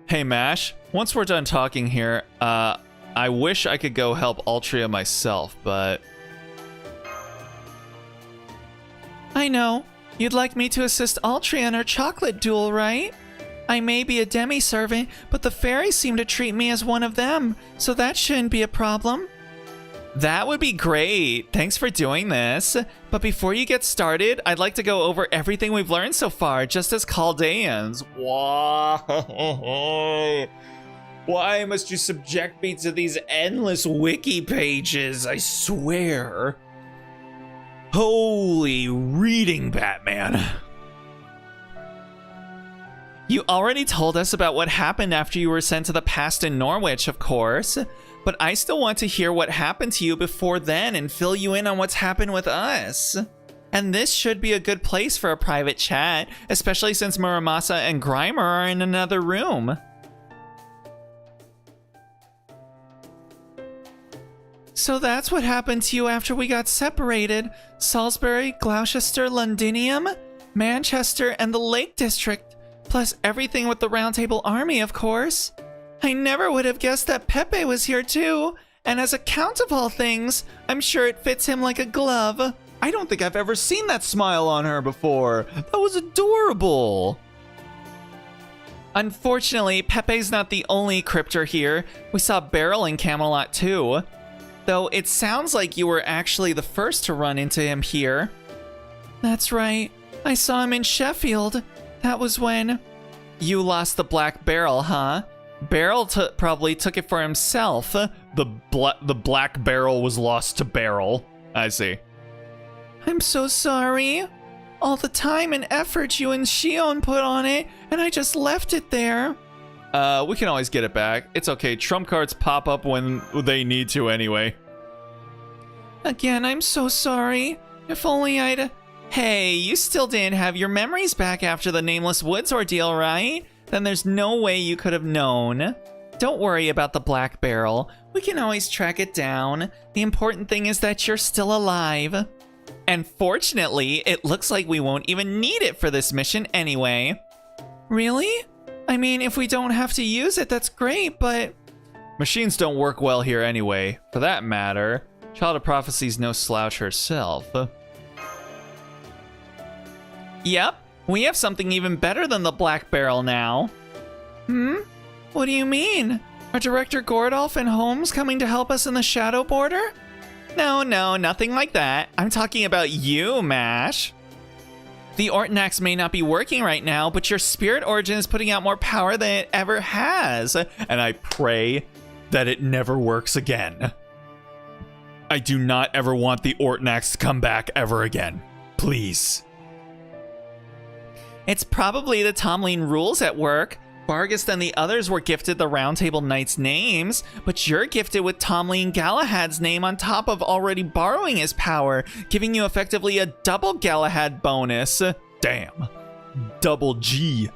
Hey, Mash, once we're done talking here, I wish I could go help Altria myself, but... I know. You'd like me to assist Altria in her chocolate duel, right? I may be a demi-servant, but the fairies seem to treat me as one of them, so that shouldn't be a problem. That would be great. Thanks for doing this. But before you get started, I'd like to go over everything we've learned so far, just as Chaldeans. Why? Why must you subject me to these endless wiki pages? I swear. Holy reading, Batman. You already told us about what happened after you were sent to the past in Norwich, of course. But I still want to hear what happened to you before then and fill you in on what's happened with us. And this should be a good place for a private chat, especially since Muramasa and Grimer are in another room. So that's what happened to you after we got separated. Salisbury, Gloucester, Londinium, Manchester, and the Lake District. Plus everything with the Round Table Army, of course. I never would have guessed that Pepe was here too. And as a count of all things, I'm sure it fits him like a glove. I don't think I've ever seen that smile on her before. That was adorable. Unfortunately, Pepe's not the only cryptor here. We saw Beryl in Camelot too. Though it sounds like you were actually the first to run into him here. That's right. I saw him in Sheffield. That was when... You lost the Black Barrel, huh? Beryl probably took it for himself. The Black Barrel was lost to Beryl. I see. I'm so sorry. All the time and effort you and Shion put on it, and I just left it there. We can always get it back. It's okay. Trump cards pop up when they need to anyway. Again, I'm so sorry. If only I'd... Hey, you still didn't have your memories back after the Nameless Woods ordeal, right? Then there's no way you could have known. Don't worry about the Black Barrel. We can always track it down. The important thing is that you're still alive. And fortunately, it looks like we won't even need it for this mission anyway. Really? I mean, if we don't have to use it, that's great, but... Machines don't work well here anyway. For that matter, Child of Prophecy's no slouch herself. Yep, we have something even better than the Black Barrel now. What do you mean? Are Director Gordolph and Holmes coming to help us in the Shadow Border? No, nothing like that. I'm talking about you, Mash. The Ortonax may not be working right now, but your Spirit Origin is putting out more power than it ever has. And I pray that it never works again. I do not ever want the Ortonax to come back ever again. Please. It's probably the Tomlin rules at work. Vargas and the others were gifted the Round Table Knights' names, but you're gifted with Tomlin Galahad's name on top of already borrowing his power, giving you effectively a double Galahad bonus. Damn. Double G.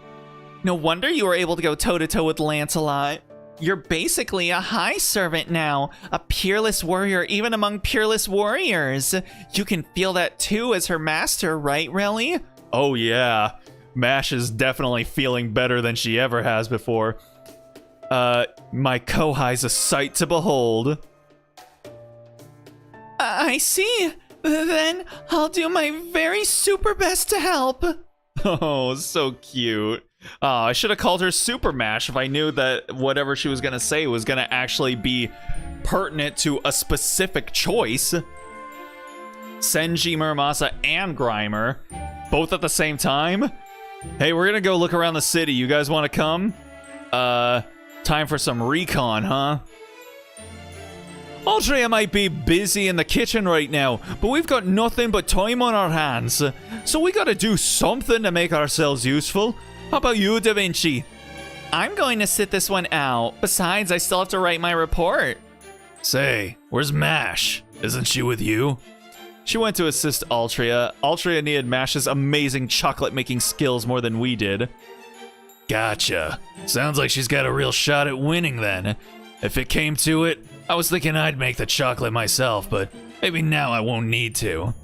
No wonder you were able to go toe-to-toe with Lancelot. You're basically a high servant now, a peerless warrior even among peerless warriors. You can feel that too as her master, right, Relly? Oh yeah. Mash is definitely feeling better than she ever has before. My Kohai's a sight to behold. I see. Then I'll do my very super best to help. Oh, so cute. I should have called her Super Mash if I knew that whatever she was gonna say was gonna actually be pertinent to a specific choice. Senji, Muramasa, and Grimer. Both at the same time? Hey, we're gonna go look around the city. You guys wanna come? Time for some recon, huh? Altria might be busy in the kitchen right now, but we've got nothing but time on our hands. So we gotta do something to make ourselves useful. How about you, Da Vinci? I'm going to sit this one out. Besides, I still have to write my report. Say, where's Mash? Isn't she with you? She went to assist Altria. Altria needed Mash's amazing chocolate-making skills more than we did. Gotcha. Sounds like she's got a real shot at winning then. If it came to it, I was thinking I'd make the chocolate myself, but maybe now I won't need to.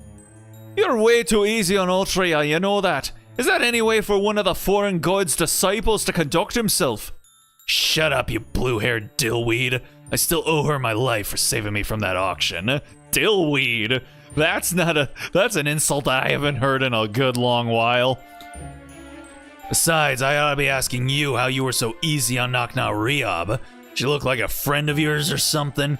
You're way too easy on Altria, you know that. Is that any way for one of the foreign god's disciples to conduct himself? Shut up, you blue-haired dillweed. I still owe her my life for saving me from that auction. Dillweed? That's an insult I haven't heard in a good long while. Besides, I ought to be asking you how you were so easy on Knock-Knock Riob. She look like a friend of yours or something?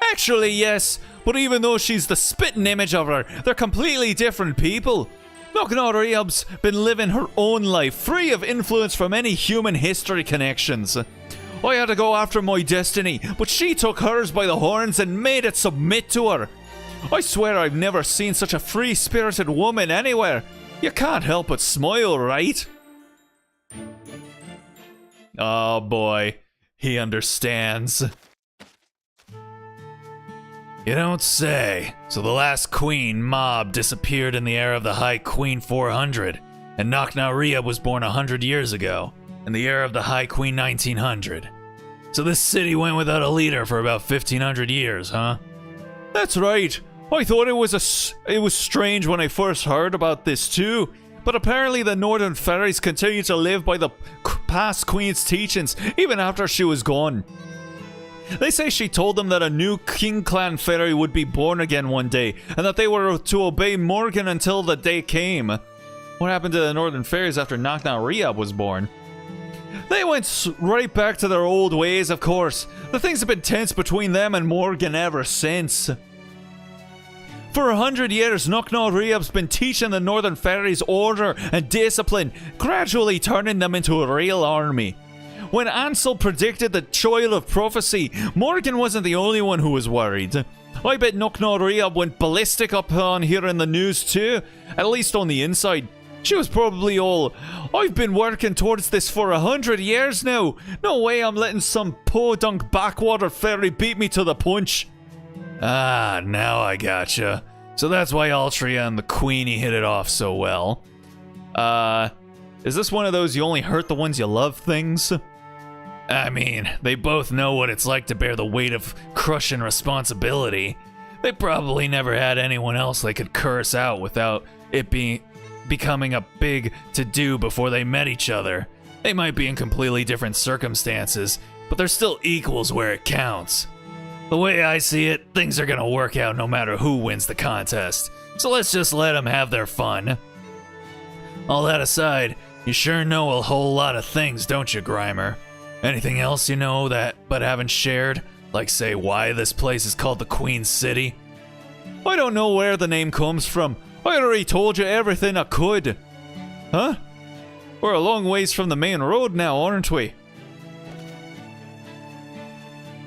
Actually, yes. But even though she's the spitting image of her, they're completely different people. Knock-Knock Riob's been living her own life, free of influence from any human history connections. I had to go after my destiny, but she took hers by the horns and made it submit to her. I swear I've never seen such a free-spirited woman anywhere. You can't help but smile, right? Oh boy, he understands. You don't say. So the last queen, Mob, disappeared in the era of the High Queen 400, and Knock-Knock Riob was born 100 years ago, in the era of the High Queen 1900. So this city went without a leader for about 1500 years, huh? That's right. I thought it was strange when I first heard about this too, but apparently the Northern Fairies continue to live by the past queen's teachings even after she was gone. They say she told them that a new King Clan fairy would be born again one day, and that they were to obey Morgan until the day came. What happened to the Northern Fairies after Knock-Knock Riob was born? They went right back to their old ways, of course. The things have been tense between them and Morgan ever since. For 100 years, Knock-Knock Riob's been teaching the Northern Fairies order and discipline, gradually turning them into a real army. When Ansel predicted the Child of Prophecy, Morgan wasn't the only one who was worried. I bet Knock-Knock Riob went ballistic up on hearing the news too, at least on the inside. She was probably all, I've been working towards this for 100 years now. No way I'm letting some podunk backwater fairy beat me to the punch. Ah, now I gotcha. So that's why Altria and the Queenie hit it off so well. Is this one of those you only hurt the ones you love things? I mean, they both know what it's like to bear the weight of crushing responsibility. They probably never had anyone else they could curse out without it becoming a big to-do before they met each other. They might be in completely different circumstances, but they're still equals where it counts. The way I see it, things are gonna work out no matter who wins the contest, so let's just let them have their fun. All that aside, you sure know a whole lot of things, don't you, Grimer? Anything else you know that but haven't shared? Like, say, why this place is called the Queen City? I don't know where the name comes from. I already told you everything I could. Huh? We're a long ways from the main road now, aren't we?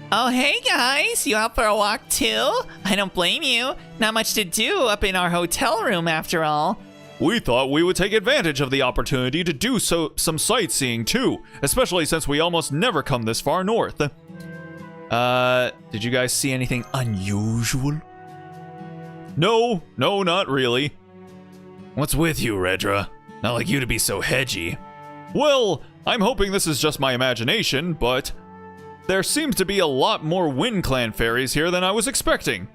Oh, hey guys, you out for a walk too? I don't blame you. Not much to do up in our hotel room after all. We thought we would take advantage of the opportunity to do some sightseeing too, especially since we almost never come this far north. Did you guys see anything unusual? No, not really. What's with you, Redra? Not like you to be so hedgy. Well, I'm hoping this is just my imagination, but there seems to be a lot more Wind Clan fairies here than I was expecting.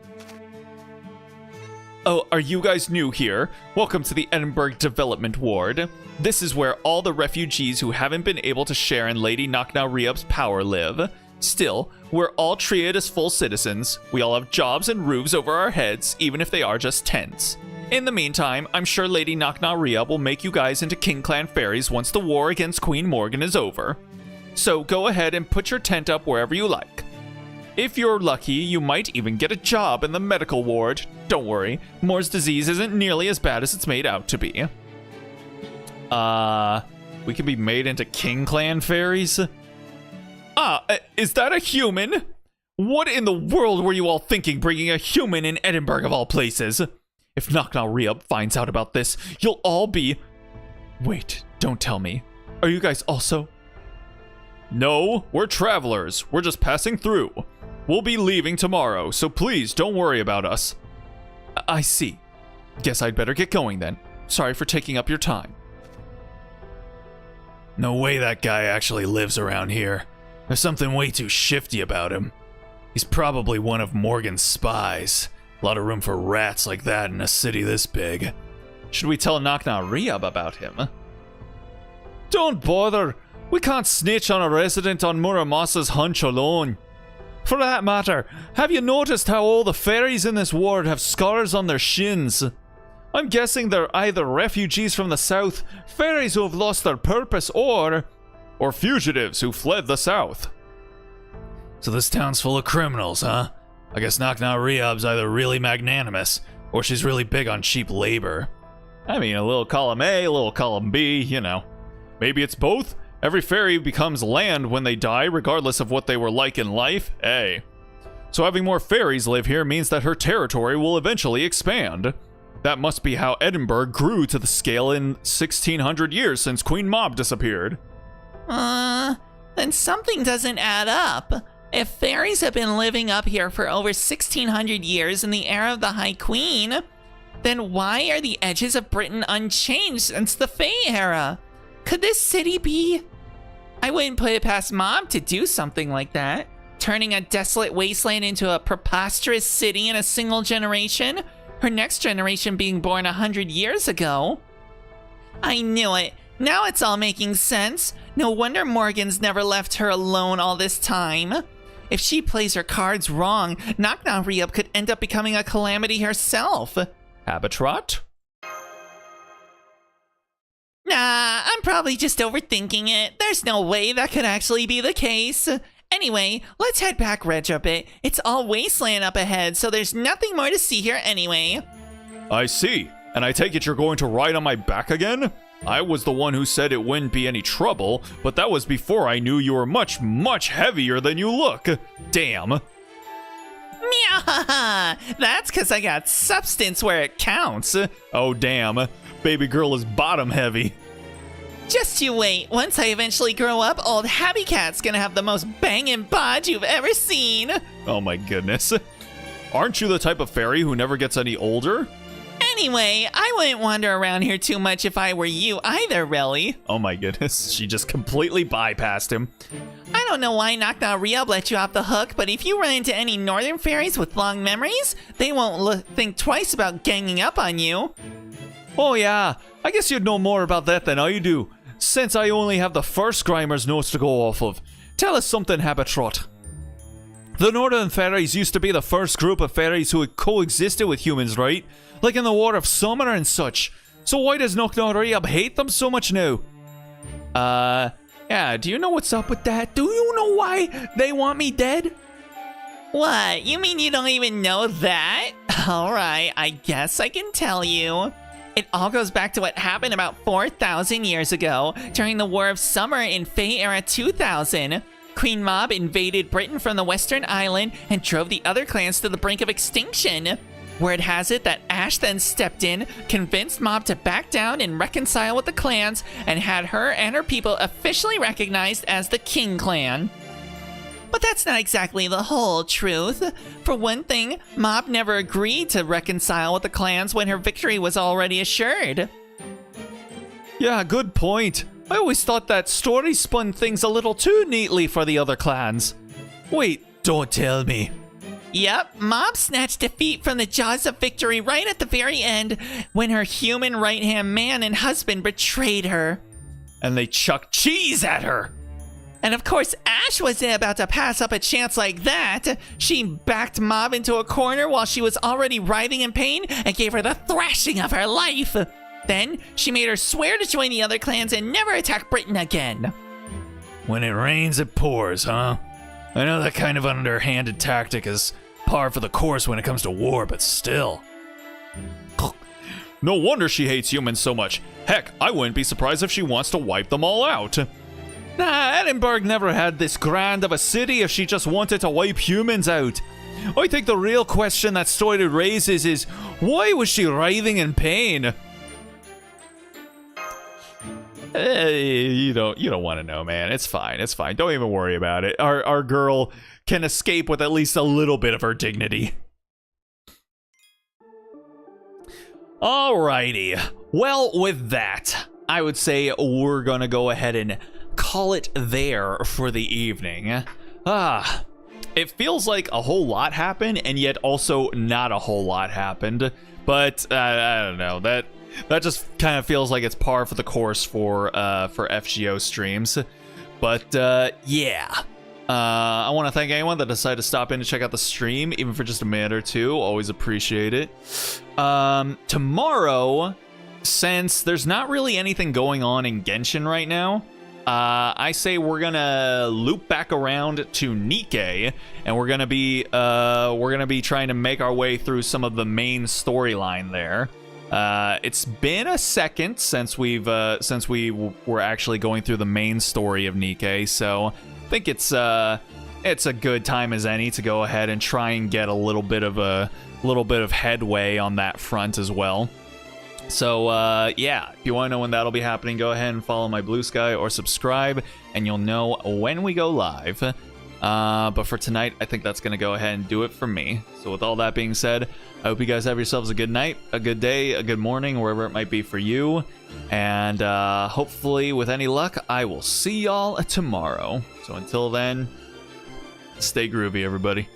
Oh, are you guys new here? Welcome to the Edinburgh Development Ward. This is where all the refugees who haven't been able to share in Lady Knock-Knock Riob's power live. Still, we're all treated as full citizens. We all have jobs and roofs over our heads, even if they are just tents. In the meantime, I'm sure Lady Knock-Knock Riob will make you guys into King Clan fairies once the war against Queen Morgan is over. So go ahead and put your tent up wherever you like. If you're lucky, you might even get a job in the medical ward. Don't worry, Moore's disease isn't nearly as bad as it's made out to be. We can be made into King Clan fairies? Is that a human? What in the world were you all thinking bringing a human in Edinburgh of all places? If Knock-Knock Riob finds out about this, you'll all be... Wait, don't tell me. Are you guys also... No, we're travelers. We're just passing through. We'll be leaving tomorrow, so please don't worry about us. I see. Guess I'd better get going then. Sorry for taking up your time. No way that guy actually lives around here. There's something way too shifty about him. He's probably one of Morgan's spies. A lot of room for rats like that in a city this big. Should we tell Nakna Riab about him? Don't bother. We can't snitch on a resident on Muramasa's hunch alone. For that matter, have you noticed how all the fairies in this ward have scars on their shins? I'm guessing they're either refugees from the south, fairies who have lost their purpose, or fugitives who fled the south. So this town's full of criminals, huh? I guess Nakna Riab's either really magnanimous, or she's really big on cheap labor. I mean, a little column A, a little column B, you know. Maybe it's both. Every fairy becomes land when they die, regardless of what they were like in life. Hey. So having more fairies live here means that her territory will eventually expand. That must be how Edinburgh grew to the scale in 1600 years since Queen Mob disappeared. Then something doesn't add up. If fairies have been living up here for over 1600 years in the era of the High Queen, then why are the edges of Britain unchanged since the Fae era? Could this city be... I wouldn't put it past Mom to do something like that. Turning a desolate wasteland into a preposterous city in a single generation, her next generation being born 100 years ago. I knew it. Now it's all making sense. No wonder Morgan's never left her alone all this time. If she plays her cards wrong, Nakna Riab could end up becoming a calamity herself. Habitrot? Nah, I'm probably just overthinking it. There's no way that could actually be the case. Anyway, let's head back Reg a bit. It's all wasteland up ahead, so there's nothing more to see here anyway. I see. And I take it you're going to ride on my back again? I was the one who said it wouldn't be any trouble, but that was before I knew you were much, much heavier than you look. Damn. Meow! That's because I got substance where it counts. Oh, damn. Baby girl is bottom heavy. Just you wait. Once I eventually grow up, old Happy Cat's gonna have the most banging bod you've ever seen. Oh my goodness. Aren't you the type of fairy who never gets any older? Anyway, I wouldn't wander around here too much if I were you either, really. Oh my goodness, she just completely bypassed him. I don't know why Nakna Riab let you off the hook, but if you run into any northern fairies with long memories, they won't think twice about ganging up on you. Oh yeah, I guess you'd know more about that than I do, since I only have the first Grimer's notes to go off of. Tell us something, Habitrot. The Northern Fairies used to be the first group of fairies who had coexisted with humans, right? Like in the War of Summer and such. So why does Nakna Riab hate them so much now? Yeah, do you know what's up with that? Do you know why they want me dead? What? You mean you don't even know that? Alright, I guess I can tell you. It all goes back to what happened about 4,000 years ago, during the War of Summer in Fae Era 2000. Queen Mob invaded Britain from the Western Island and drove the other clans to the brink of extinction. Word has it that Ash then stepped in, convinced Mob to back down and reconcile with the clans, and had her and her people officially recognized as the King Clan. But that's not exactly the whole truth. For one thing, Mob never agreed to reconcile with the clans when her victory was already assured. Yeah, good point. I always thought that story spun things a little too neatly for the other clans. Wait, don't tell me. Yep, Mob snatched defeat from the jaws of victory right at the very end when her human right-hand man and husband betrayed her. And they chucked cheese at her. And of course, Ash wasn't about to pass up a chance like that. She backed Mob into a corner while she was already writhing in pain and gave her the thrashing of her life. Then, she made her swear to join the other clans and never attack Britain again. When it rains, it pours, huh? I know that kind of underhanded tactic is par for the course when it comes to war, but still. No wonder she hates humans so much. Heck, I wouldn't be surprised if she wants to wipe them all out. Nah, Edinburgh never had this grand of a city if she just wanted to wipe humans out. I think the real question that story raises is, why was she writhing in pain? You don't want to know, man. It's fine. It's fine. Don't even worry about it. Our girl can escape with at least a little bit of her dignity. Alrighty. Well, with that, I would say we're gonna go ahead and call it there for the evening. It feels like a whole lot happened, and yet also not a whole lot happened. But I don't know. That just kind of feels like it's par for the course for FGO streams. But yeah. I want to thank anyone that decided to stop in to check out the stream, even for just a minute or two. Always appreciate it. Tomorrow, since there's not really anything going on in Genshin right now, I say we're gonna loop back around to Nikkei, and we're gonna be trying to make our way through some of the main storyline there. It's been a second since we were actually going through the main story of Nikkei, so I think it's a good time as any to go ahead and try and get a little bit of headway on that front as well. So yeah, if you want to know when that'll be happening, go ahead and follow my Blue Sky or subscribe, and you'll know when we go live. But for tonight, I think that's going to go ahead and do it for me. So with all that being said, I hope you guys have yourselves a good night, a good day, a good morning, wherever it might be for you. And hopefully, with any luck, I will see y'all tomorrow. So until then, stay groovy, everybody.